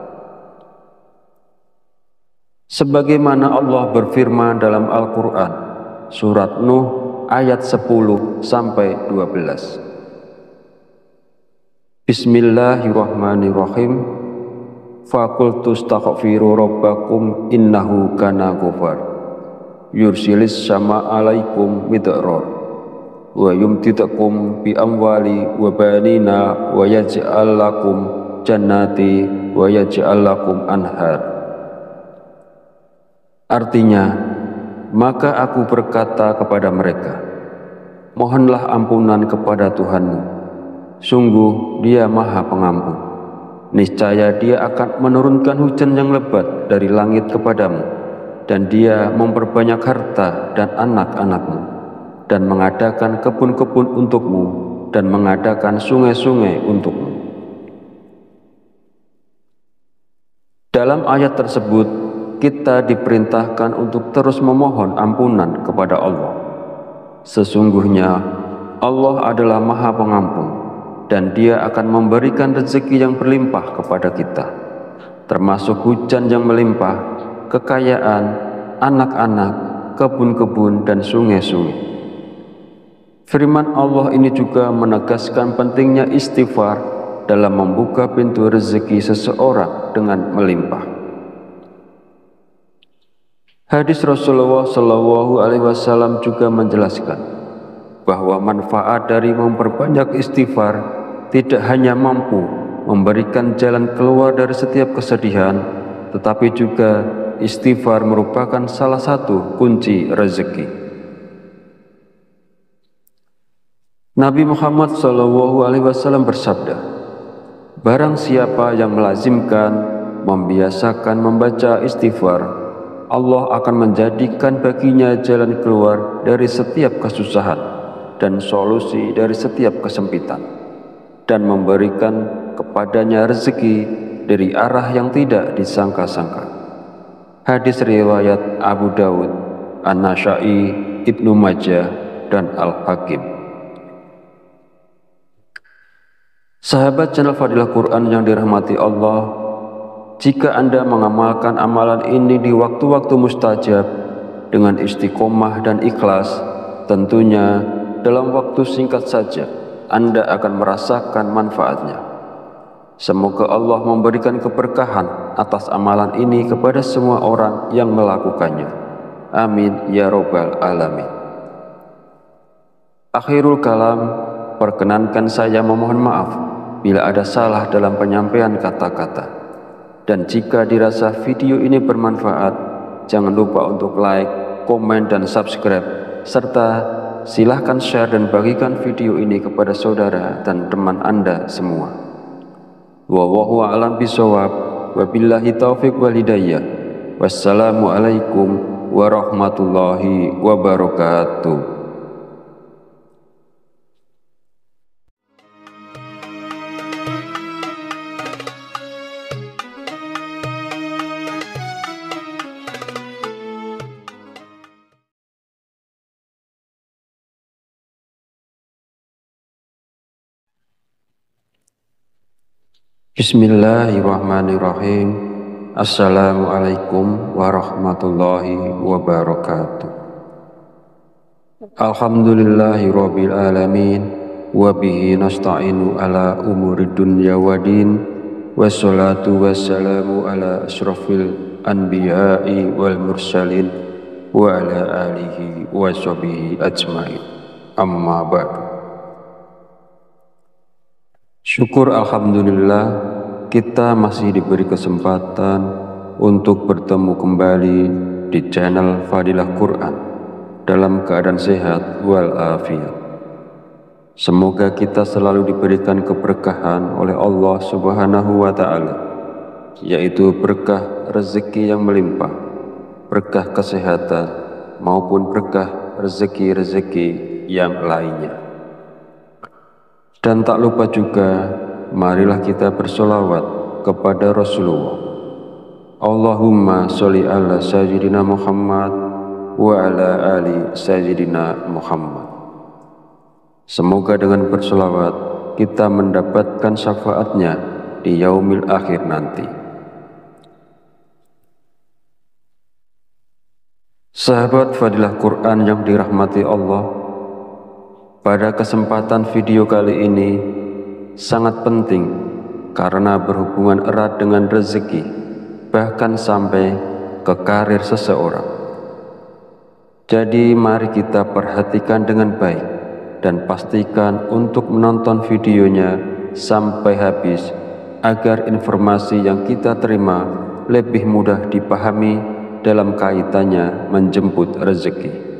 Sebagaimana Allah berfirman dalam Al-Quran, surat Nuh ayat 10-12. Bismillahirrahmanirrahim. Faqultu astaghfiru rabbakum innahu kana ghafar yursilis sama alaikum midrar wa yumtidakum bi amwali wa banina wa yaj'al lakum jannati wa yaj'al lakum anhar. Artinya, maka aku berkata kepada mereka, mohonlah ampunan kepada Tuhanmu, sungguh Dia Maha Pengampun. Niscaya Dia akan menurunkan hujan yang lebat dari langit kepadamu, dan Dia memperbanyak harta dan anak-anakmu, dan mengadakan kebun-kebun untukmu, dan mengadakan sungai-sungai untukmu. Dalam ayat tersebut, kita diperintahkan untuk terus memohon ampunan kepada Allah. Sesungguhnya Allah adalah Maha Pengampun, dan Dia akan memberikan rezeki yang berlimpah kepada kita, termasuk hujan yang melimpah, kekayaan, anak-anak, kebun-kebun, dan sungai-sungai. Firman Allah ini juga menegaskan pentingnya istighfar dalam membuka pintu rezeki seseorang dengan melimpah. Hadis Rasulullah SAW juga menjelaskan bahwa manfaat dari memperbanyak istighfar tidak hanya mampu memberikan jalan keluar dari setiap kesedihan, tetapi juga istighfar merupakan salah satu kunci rezeki. Nabi Muhammad SAW bersabda, barang siapa yang melazimkan, membiasakan membaca istighfar, Allah akan menjadikan baginya jalan keluar dari setiap kesusahan dan solusi dari setiap kesempitan, dan memberikan kepadanya rezeki dari arah yang tidak disangka-sangka. Hadis riwayat Abu Dawud, An-Nasa'i, Ibnu Majah, dan Al-Hakim. Sahabat channel Fadilah Quran yang dirahmati Allah, jika Anda mengamalkan amalan ini di waktu-waktu mustajab dengan istiqomah dan ikhlas, tentunya dalam waktu singkat saja Anda akan merasakan manfaatnya. Semoga Allah memberikan keberkahan atas amalan ini kepada semua orang yang melakukannya. Amin ya robbal alamin. Akhirul kalam, perkenankan saya memohon maaf bila ada salah dalam penyampaian kata-kata. Dan jika dirasa video ini bermanfaat, jangan lupa untuk like, komen, dan subscribe, serta silahkan share dan bagikan video ini kepada saudara dan teman Anda semua. Wallahu a'lam bishawab, wabillahi taufiq wal hidayah. Wassalamualaikum warahmatullahi wabarakatuh. Bismillahirrahmanirrahim. Assalamualaikum warahmatullahi wabarakatuh. Alhamdulillahi rabbil alamin, wa bihi nasta'inu ala umuri dunya wa din, wassalatu wassalamu ala asrafil anbiya'i wal mursalin wa ala alihi wa sahbihi ajmain. Amma ba'du. Syukur alhamdulillah, kita masih diberi kesempatan untuk bertemu kembali di channel Fadilah Quran dalam keadaan sehat walafiat. Semoga kita selalu diberikan keberkahan oleh Allah Subhanahu wa Ta'ala, yaitu berkah rezeki yang melimpah, berkah kesehatan, maupun berkah rezeki-rezeki yang lainnya. Dan tak lupa juga, marilah kita bersolawat kepada Rasulullah. Allahumma sholli ala sayyidina Muhammad wa ala ali sayyidina Muhammad. Semoga dengan bersolawat kita mendapatkan syafaatnya di yaumil akhir nanti. Sahabat Fadilah Quran yang dirahmati Allah, pada kesempatan video kali ini sangat penting karena berhubungan erat dengan rezeki, bahkan sampai ke karir seseorang. Jadi mari kita perhatikan dengan baik dan pastikan untuk menonton videonya sampai habis agar informasi yang kita terima lebih mudah dipahami dalam kaitannya menjemput rezeki.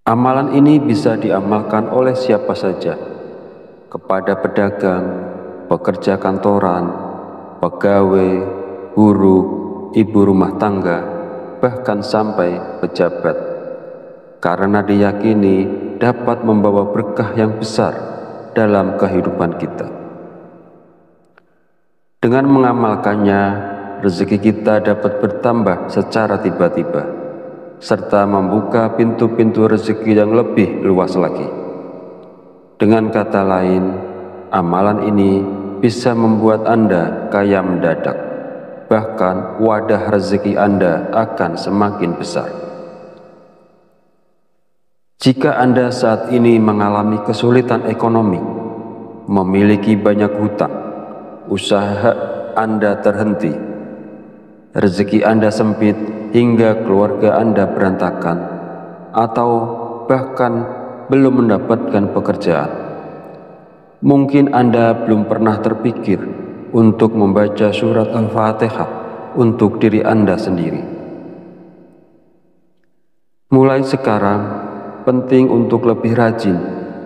Amalan ini bisa diamalkan oleh siapa saja, kepada pedagang, pekerja kantoran, pegawai, buruh, ibu rumah tangga, bahkan sampai pejabat, karena diyakini dapat membawa berkah yang besar dalam kehidupan kita. Dengan mengamalkannya, rezeki kita dapat bertambah secara tiba-tiba, serta membuka pintu-pintu rezeki yang lebih luas lagi. Dengan kata lain, amalan ini bisa membuat Anda kaya mendadak, bahkan wadah rezeki Anda akan semakin besar. Jika Anda saat ini mengalami kesulitan ekonomi, memiliki banyak hutang, usaha Anda terhenti, rezeki Anda sempit hingga keluarga Anda berantakan, atau bahkan belum mendapatkan pekerjaan, mungkin Anda belum pernah terpikir untuk membaca surat Al-Fatihah untuk diri Anda sendiri. Mulai sekarang, penting untuk lebih rajin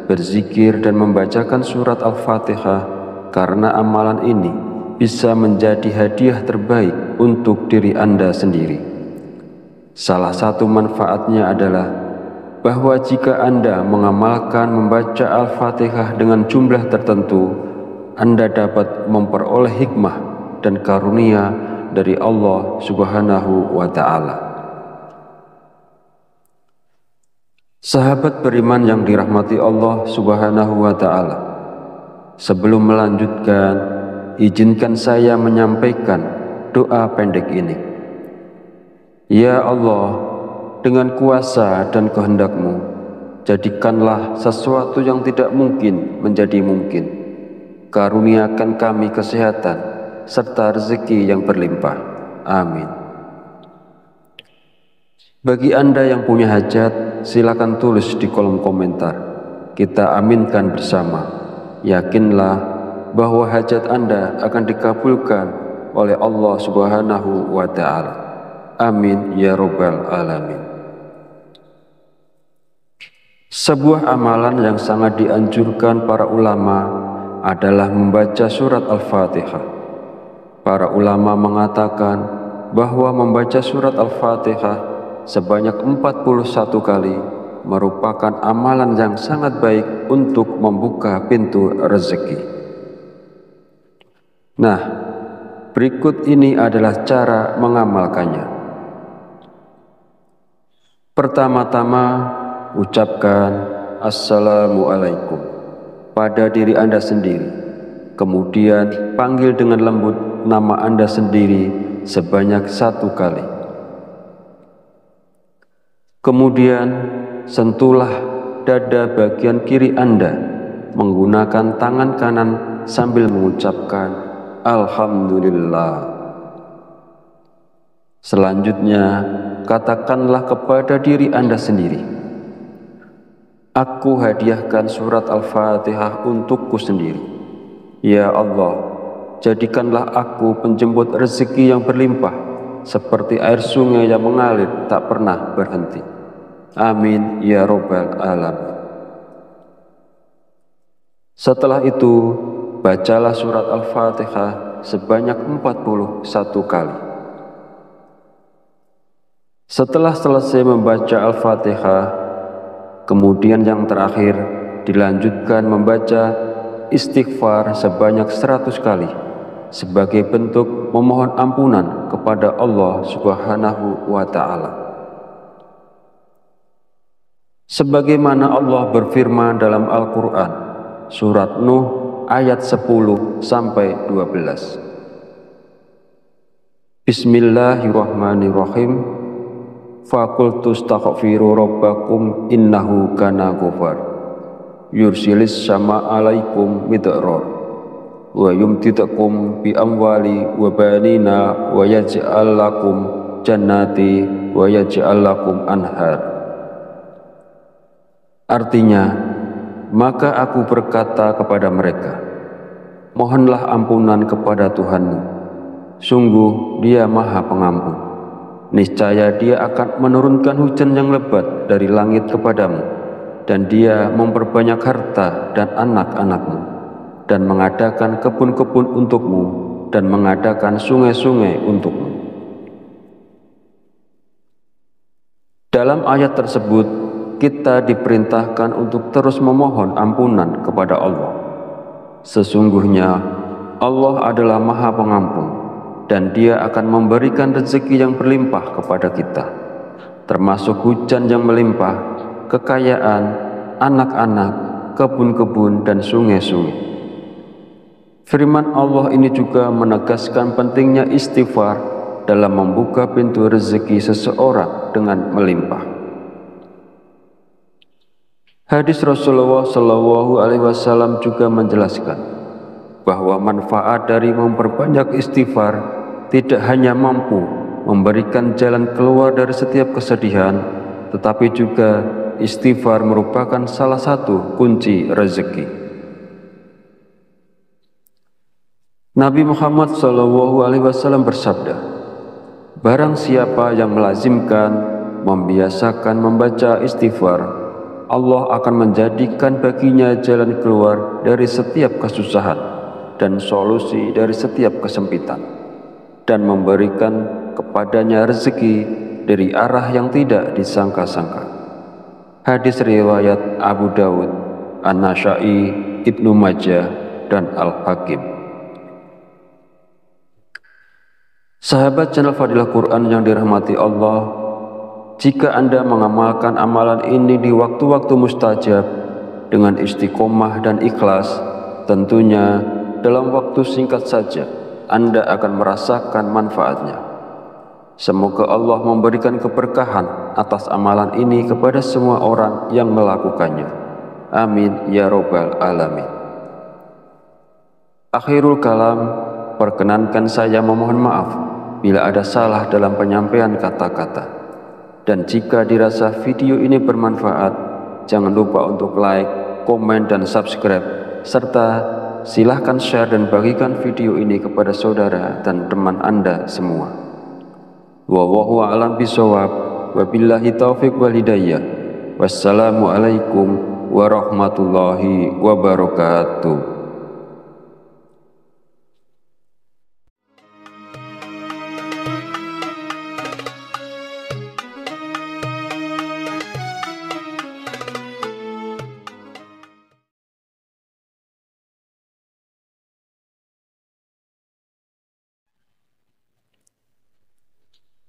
berzikir dan membacakan surat Al-Fatihah, karena amalan ini bisa menjadi hadiah terbaik untuk diri Anda sendiri. Salah satu manfaatnya adalah bahwa jika Anda mengamalkan membaca Al-Fatihah dengan jumlah tertentu, Anda dapat memperoleh hikmah dan karunia dari Allah Subhanahu wa Ta'ala. Sahabat beriman yang dirahmati Allah Subhanahu wa Ta'ala, sebelum melanjutkan, izinkan saya menyampaikan doa pendek ini. Ya Allah, dengan kuasa dan kehendak-Mu, jadikanlah sesuatu yang tidak mungkin menjadi mungkin. Karuniakan kami kesehatan serta rezeki yang berlimpah. Amin. Bagi Anda yang punya hajat, silakan tulis di kolom komentar. Kita aminkan bersama. Yakinlah bahwa hajat Anda akan dikabulkan oleh Allah Subhanahu wa Ta'ala. Amin ya Rabbal Alamin. Sebuah amalan yang sangat dianjurkan para ulama adalah membaca surat Al-Fatihah. Para ulama mengatakan bahwa membaca surat Al-Fatihah sebanyak 41 kali merupakan amalan yang sangat baik untuk membuka pintu rezeki. Nah, berikut ini adalah cara mengamalkannya. Pertama-tama, ucapkan Assalamualaikum pada diri Anda sendiri. Kemudian, panggil dengan lembut nama Anda sendiri sebanyak 1 kali. Kemudian, sentuhlah dada bagian kiri Anda menggunakan tangan kanan sambil mengucapkan Alhamdulillah. Selanjutnya, katakanlah kepada diri Anda sendiri, aku hadiahkan surat Al-Fatihah untukku sendiri. Ya Allah, jadikanlah aku penjemput rezeki yang berlimpah, seperti air sungai yang mengalir tak pernah berhenti. Amin ya Rabbal Alamin. Setelah itu, bacalah surat Al-Fatihah sebanyak 41 kali. Setelah selesai membaca Al-Fatihah, kemudian yang terakhir dilanjutkan membaca istighfar sebanyak 100 kali sebagai bentuk memohon ampunan kepada Allah Subhanahu wa Ta'ala. Sebagaimana Allah berfirman dalam Al-Quran, surat Nuh ayat 10-12. Bismillahirrahmanirrahim. Faqultu astaghfiru rabbakum innahu kana ghafar yursilis sama alaikum midrar wa yumtidakum bi amwali wa banina wa yaj'al lakum jannati wa yaj'al lakum anhar. Artinya, maka aku berkata kepada mereka, mohonlah ampunan kepada Tuhanmu, sungguh Dia Maha Pengampun. Niscaya Dia akan menurunkan hujan yang lebat dari langit kepadamu, dan Dia memperbanyak harta dan anak-anakmu, dan mengadakan kebun-kebun untukmu, dan mengadakan sungai-sungai untukmu. Dalam ayat tersebut, kita diperintahkan untuk terus memohon ampunan kepada Allah. Sesungguhnya Allah adalah Maha Pengampun, dan Dia akan memberikan rezeki yang berlimpah kepada kita, termasuk hujan yang melimpah, kekayaan, anak-anak, kebun-kebun, dan sungai-sungai. Firman Allah ini juga menegaskan pentingnya istighfar dalam membuka pintu rezeki seseorang dengan melimpah. Hadis Rasulullah SAW juga menjelaskan bahwa manfaat dari memperbanyak istighfar tidak hanya mampu memberikan jalan keluar dari setiap kesedihan, tetapi juga istighfar merupakan salah satu kunci rezeki. Nabi Muhammad SAW bersabda, barang siapa yang melazimkan, membiasakan membaca istighfar, Allah akan menjadikan baginya jalan keluar dari setiap kesusahan dan solusi dari setiap kesempitan, dan memberikan kepadanya rezeki dari arah yang tidak disangka-sangka. Hadis riwayat Abu Dawud, An-Nasa'i, Ibnu Majah, dan Al-Hakim. Sahabat channel Fadilah Quran yang dirahmati Allah, jika Anda mengamalkan amalan ini di waktu-waktu mustajab dengan istiqomah dan ikhlas, tentunya dalam waktu singkat saja Anda akan merasakan manfaatnya. Semoga Allah memberikan keberkahan atas amalan ini kepada semua orang yang melakukannya. Amin ya robbal alamin. Akhirul kalam, perkenankan saya memohon maaf bila ada salah dalam penyampaian kata-kata. Dan jika dirasa video ini bermanfaat, jangan lupa untuk like, komen, dan subscribe, serta silahkan share dan bagikan video ini kepada saudara dan teman Anda semua. Wallahu a'lam bishawab, wabillahi taufiq wal hidayah. Wassalamualaikum warahmatullahi wabarakatuh.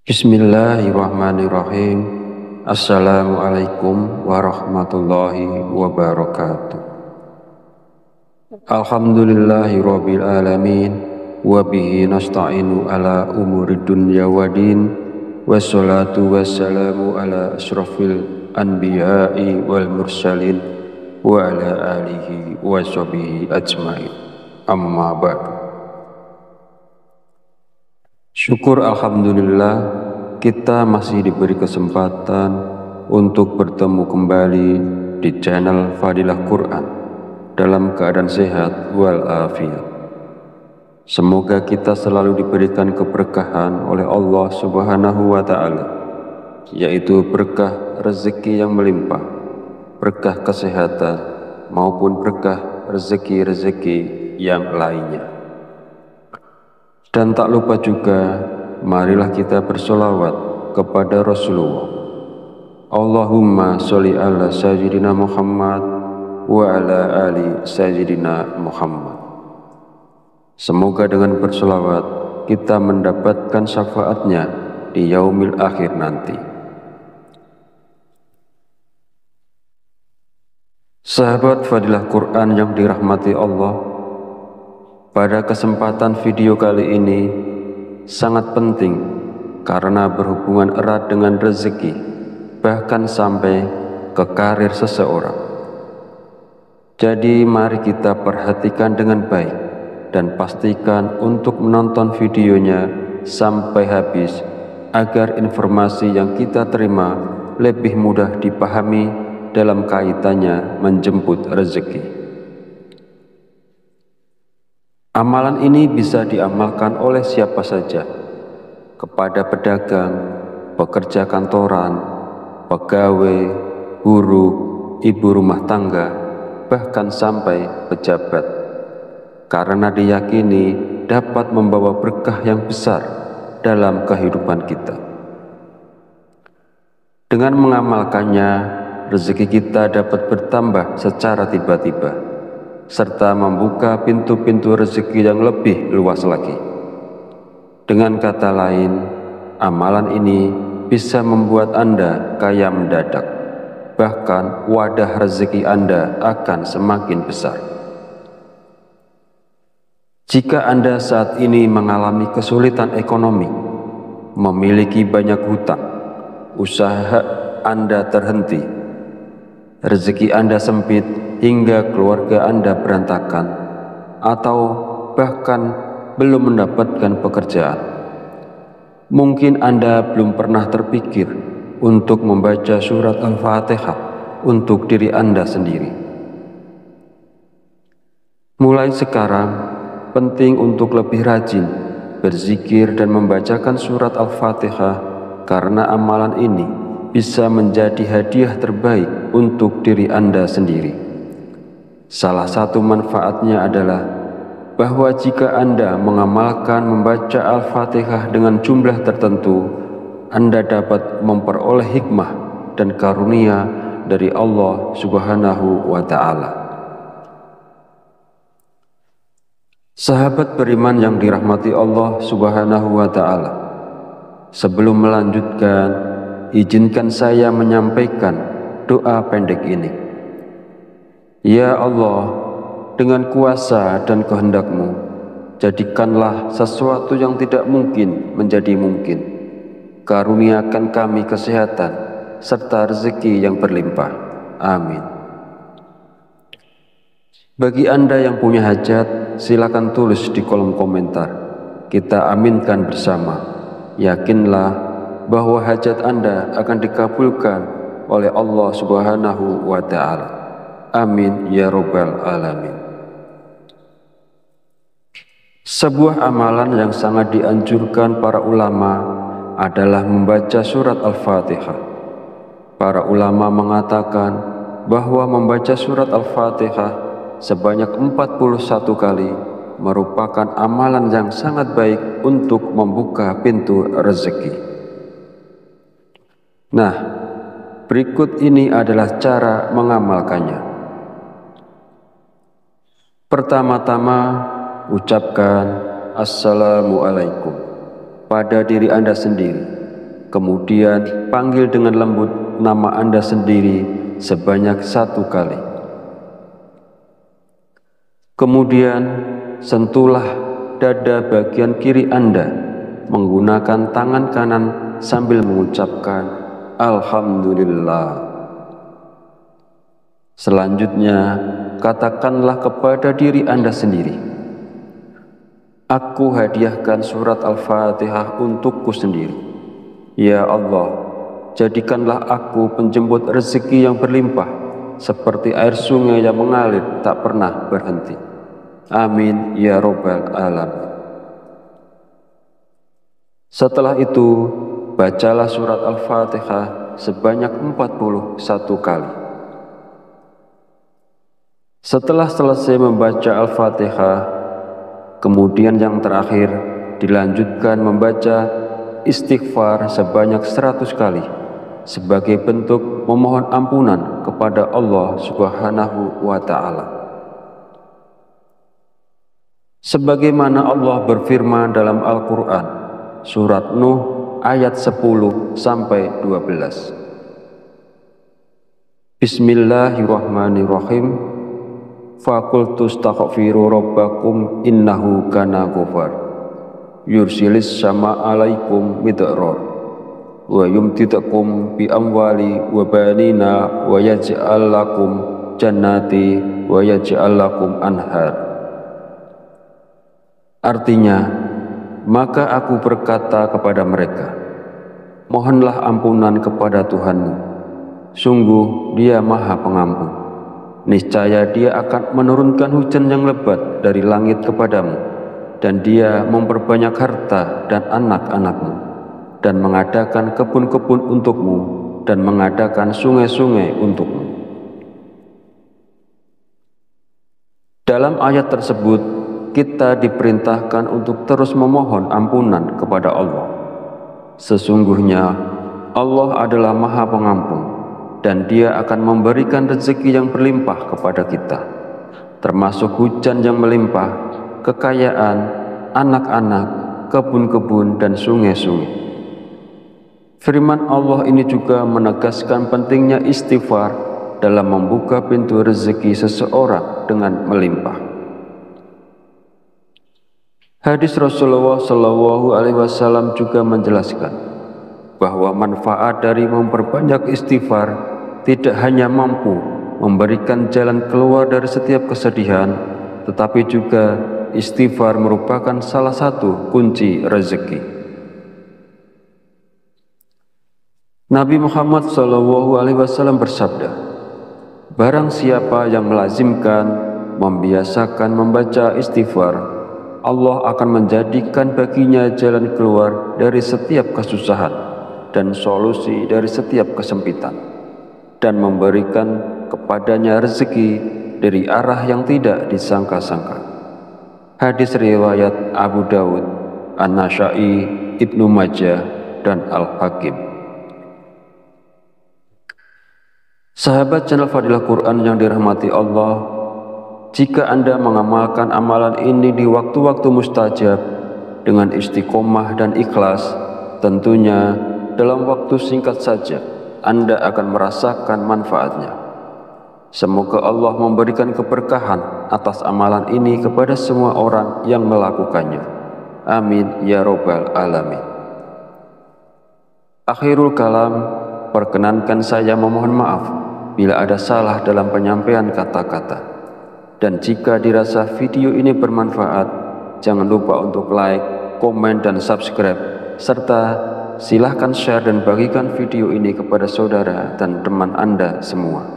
Bismillahirrahmanirrahim. Assalamualaikum warahmatullahi wabarakatuh. Alhamdulillahi rabbil alamin, wa bihi nasta'inu ala umuri dunya wadin, wassalatu wassalamu ala asrafil anbiya'i wal mursalin, wa ala alihi wa sahbihi ajmain. Amma ba'du. Syukur alhamdulillah, kita masih diberi kesempatan untuk bertemu kembali di channel Fadilah Quran dalam keadaan sehat walafiat. Semoga kita selalu diberikan keberkahan oleh Allah Subhanahu wa Ta'ala, yaitu berkah rezeki yang melimpah, berkah kesehatan, maupun berkah rezeki-rezeki yang lainnya. Dan tak lupa juga, marilah kita bersolawat kepada Rasulullah. Allahumma sholli ala sayyidina Muhammad wa ala ali sayyidina Muhammad. Semoga dengan berselawat kita mendapatkan syafaatnya di yaumil akhir nanti. Sahabat fadilah Quran yang dirahmati Allah, pada kesempatan video kali ini sangat penting karena berhubungan erat dengan rezeki, bahkan sampai ke karir seseorang. Jadi mari kita perhatikan dengan baik dan pastikan untuk menonton videonya sampai habis agar informasi yang kita terima lebih mudah dipahami dalam kaitannya menjemput rezeki. Amalan ini bisa diamalkan oleh siapa saja, kepada pedagang, pekerja kantoran, pegawai, guru, ibu rumah tangga, bahkan sampai pejabat, karena diyakini dapat membawa berkah yang besar dalam kehidupan kita. Dengan mengamalkannya, rezeki kita dapat bertambah secara tiba-tiba, serta membuka pintu-pintu rezeki yang lebih luas lagi. Dengan kata lain, amalan ini bisa membuat Anda kaya mendadak, bahkan wadah rezeki Anda akan semakin besar. Jika Anda saat ini mengalami kesulitan ekonomi, memiliki banyak hutang, usaha Anda terhenti, rezeki Anda sempit hingga keluarga Anda berantakan, atau bahkan belum mendapatkan pekerjaan, mungkin Anda belum pernah terpikir untuk membaca surat Al-Fatihah untuk diri Anda sendiri. Mulai sekarang, penting untuk lebih rajin berzikir dan membacakan surat Al-Fatihah, karena amalan ini bisa menjadi hadiah terbaik untuk diri Anda sendiri. Salah satu manfaatnya adalah bahwa jika Anda mengamalkan membaca Al-Fatihah dengan jumlah tertentu, Anda dapat memperoleh hikmah dan karunia dari Allah Subhanahu wa Ta'ala. Sahabat beriman yang dirahmati Allah Subhanahu wa Ta'ala, sebelum melanjutkan, izinkan saya menyampaikan doa pendek ini. Ya Allah, dengan kuasa dan kehendak-Mu, jadikanlah sesuatu yang tidak mungkin menjadi mungkin. Karuniakan kami kesehatan serta rezeki yang berlimpah. Amin. Bagi Anda yang punya hajat, silakan tulis di kolom komentar. Kita aminkan bersama. Yakinlah bahwa hajat Anda akan dikabulkan oleh Allah Subhanahu wa Ta'ala. Amin ya Rabbal Alamin. Sebuah amalan yang sangat dianjurkan para ulama adalah membaca surat Al-Fatihah. Para ulama mengatakan bahwa membaca surat Al-Fatihah sebanyak 41 kali merupakan amalan yang sangat baik untuk membuka pintu rezeki. Nah, berikut ini adalah cara mengamalkannya. Pertama-tama, ucapkan Assalamualaikum pada diri Anda sendiri. Kemudian panggil dengan lembut nama Anda sendiri sebanyak 1 kali. Kemudian sentuhlah dada bagian kiri Anda menggunakan tangan kanan sambil mengucapkan Alhamdulillah. Selanjutnya, katakanlah kepada diri Anda sendiri, aku hadiahkan surat Al-Fatihah untukku sendiri. Ya Allah, jadikanlah aku penjemput rezeki yang berlimpah, seperti air sungai yang mengalir tak pernah berhenti. Amin ya Rabbal Alamin. Setelah itu, bacalah surat Al-Fatihah sebanyak 41 kali. Setelah selesai membaca Al-Fatihah, kemudian yang terakhir dilanjutkan membaca beristighfar sebanyak 100 kali sebagai bentuk memohon ampunan kepada Allah Subhanahu wa Ta'ala. Sebagaimana Allah berfirman dalam Al-Quran, surat Nuh ayat 10 sampai 12. Bismillahirrahmanirrahim. Faqultu astaghfiru rabbakum innahu kana ghafar yursilis sama alaikum midrar wa yumtidakum bi amwali wa banina wa yaj'al lakum jannati wa yaj'al lakum anhar. Artinya, maka aku berkata kepada mereka, mohonlah ampunan kepada Tuhanmu, sungguh Dia Maha Pengampun. Niscaya Dia akan menurunkan hujan yang lebat dari langit kepadamu, dan Dia memperbanyak harta dan anak-anakmu, dan mengadakan kebun-kebun untukmu, dan mengadakan sungai-sungai untukmu. Dalam ayat tersebut, kita diperintahkan untuk terus memohon ampunan kepada Allah. Sesungguhnya Allah adalah Maha Pengampun, dan Dia akan memberikan rezeki yang berlimpah kepada kita, termasuk hujan yang melimpah, kekayaan, anak-anak, kebun-kebun, dan sungai-sungai. Firman Allah ini juga menegaskan pentingnya istighfar dalam membuka pintu rezeki seseorang dengan melimpah. Hadis Rasulullah SAW juga menjelaskan bahwa manfaat dari memperbanyak istighfar tidak hanya mampu memberikan jalan keluar dari setiap kesedihan, tetapi juga istighfar merupakan salah satu kunci rezeki. Nabi Muhammad SAW bersabda, barang siapa yang melazimkan, membiasakan membaca istighfar, Allah akan menjadikan baginya jalan keluar dari setiap kesusahan dan solusi dari setiap kesempitan, dan memberikan kepadanya rezeki dari arah yang tidak disangka-sangka. Hadis riwayat Abu Dawud, An-Nasa'i, Ibnu Majah, dan Al-Hakim. Sahabat channel Fadilah Quran yang dirahmati Allah, jika Anda mengamalkan amalan ini di waktu-waktu mustajab dengan istiqomah dan ikhlas, tentunya dalam waktu singkat saja Anda akan merasakan manfaatnya. Semoga Allah memberikan keberkahan atas amalan ini kepada semua orang yang melakukannya. Amin ya robbal alamin. Akhirul kalam, perkenankan saya memohon maaf bila ada salah dalam penyampaian kata-kata. Dan jika dirasa video ini bermanfaat, jangan lupa untuk like, komen, dan subscribe, serta silahkan share dan bagikan video ini kepada saudara dan teman Anda semua.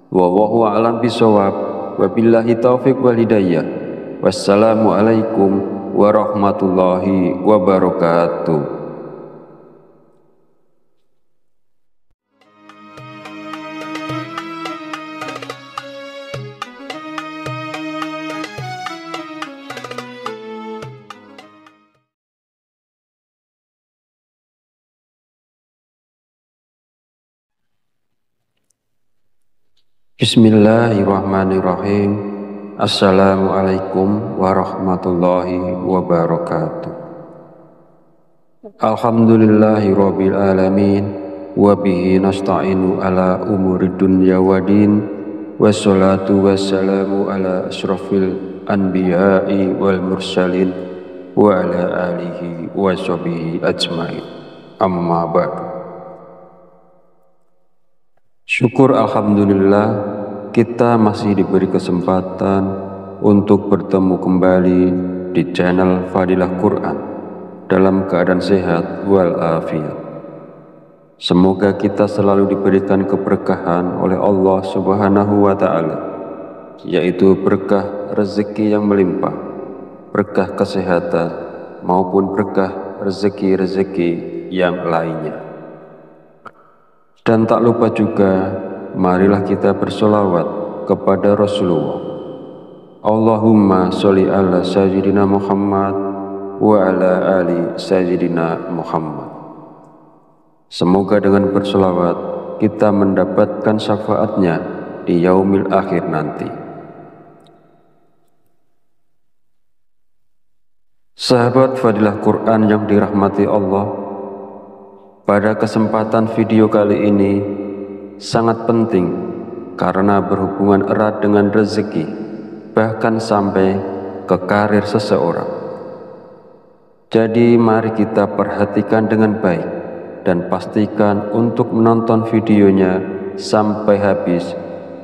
Wallahu a'lam bishawab, wabillahi taufiq wal hidayah. Wassalamualaikum warahmatullahi wabarakatuh. Bismillahirrahmanirrahim. Assalamualaikum warahmatullahi wabarakatuh. Alhamdulillahi rabbil alamin, wa bihi nasta'inu ala umuri dunya waddin, wassalatu wassalamu ala asyrafil anbiya'i wal mursalin wa ala alihi wa sahbihi ajmain. Amma ba'du. Syukur alhamdulillah, kita masih diberi kesempatan untuk bertemu kembali di channel Fadilah Quran dalam keadaan sehat walafiat. Semoga kita selalu diberikan keberkahan oleh Allah Subhanahu wa Ta'ala, yaitu berkah rezeki yang melimpah, berkah kesehatan, maupun berkah rezeki-rezeki yang lainnya. Dan tak lupa juga, marilah kita bersolawat kepada Rasulullah. Allahumma sholli ala sayyidina Muhammad wa ala ali Sayyidina Muhammad. Semoga dengan berselawat kita mendapatkan syafaatnya di yaumil akhir nanti. Sahabat Fadilah Quran yang dirahmati Allah, pada kesempatan video kali ini sangat penting karena berhubungan erat dengan rezeki, bahkan sampai ke karir seseorang. Jadi mari kita perhatikan dengan baik dan pastikan untuk menonton videonya sampai habis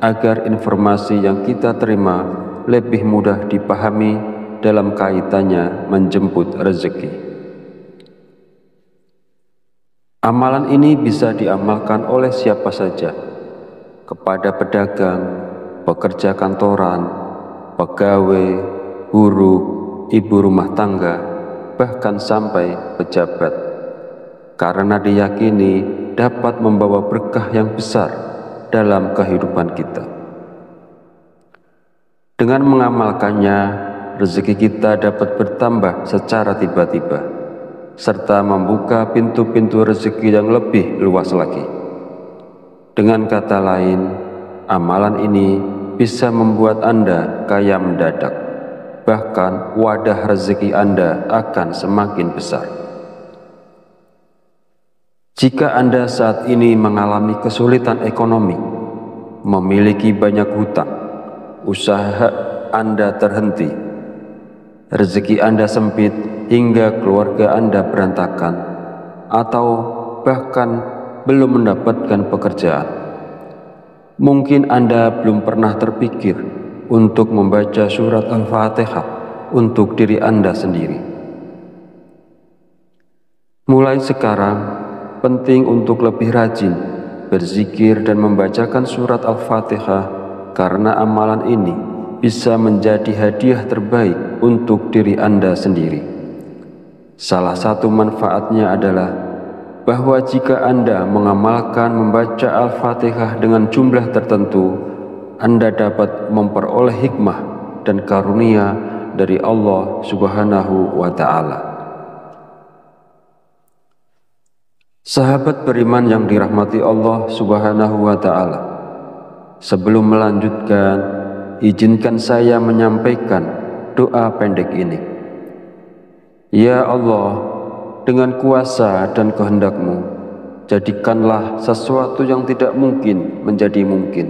agar informasi yang kita terima lebih mudah dipahami dalam kaitannya menjemput rezeki. Amalan ini bisa diamalkan oleh siapa saja, kepada pedagang, pekerja kantoran, pegawai, guru, ibu rumah tangga, bahkan sampai pejabat, karena diyakini dapat membawa berkah yang besar dalam kehidupan kita. Dengan mengamalkannya, rezeki kita dapat bertambah secara tiba-tiba, serta membuka pintu-pintu rezeki yang lebih luas lagi. Dengan kata lain, amalan ini bisa membuat Anda kaya mendadak, bahkan wadah rezeki Anda akan semakin besar. Jika Anda saat ini mengalami kesulitan ekonomi, memiliki banyak hutang, usaha Anda terhenti, rezeki Anda sempit hingga keluarga Anda berantakan, atau bahkan belum mendapatkan pekerjaan. Mungkin Anda belum pernah terpikir untuk membaca surat Al-Fatihah untuk diri Anda sendiri. Mulai sekarang, penting untuk lebih rajin berzikir dan membacakan surat Al-Fatihah, karena amalan ini bisa menjadi hadiah terbaik untuk diri Anda sendiri. Salah satu manfaatnya adalah bahwa jika Anda mengamalkan membaca Al-Fatihah dengan jumlah tertentu, Anda dapat memperoleh hikmah dan karunia dari Allah Subhanahu wa Ta'ala. Sahabat beriman yang dirahmati Allah Subhanahu wa Ta'ala, sebelum melanjutkan, izinkan saya menyampaikan doa pendek ini. Ya Allah, dengan kuasa dan kehendak-Mu, jadikanlah sesuatu yang tidak mungkin menjadi mungkin.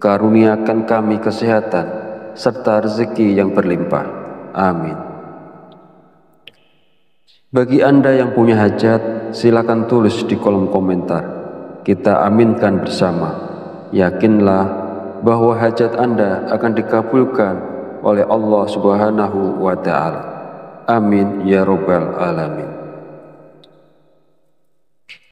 Karuniakan kami kesehatan serta rezeki yang berlimpah. Amin. Bagi Anda yang punya hajat, silakan tulis di kolom komentar. Kita aminkan bersama. Yakinlah bahwa hajat Anda akan dikabulkan oleh Allah Subhanahu wa Ta'ala. Amin ya Rabbal Alamin.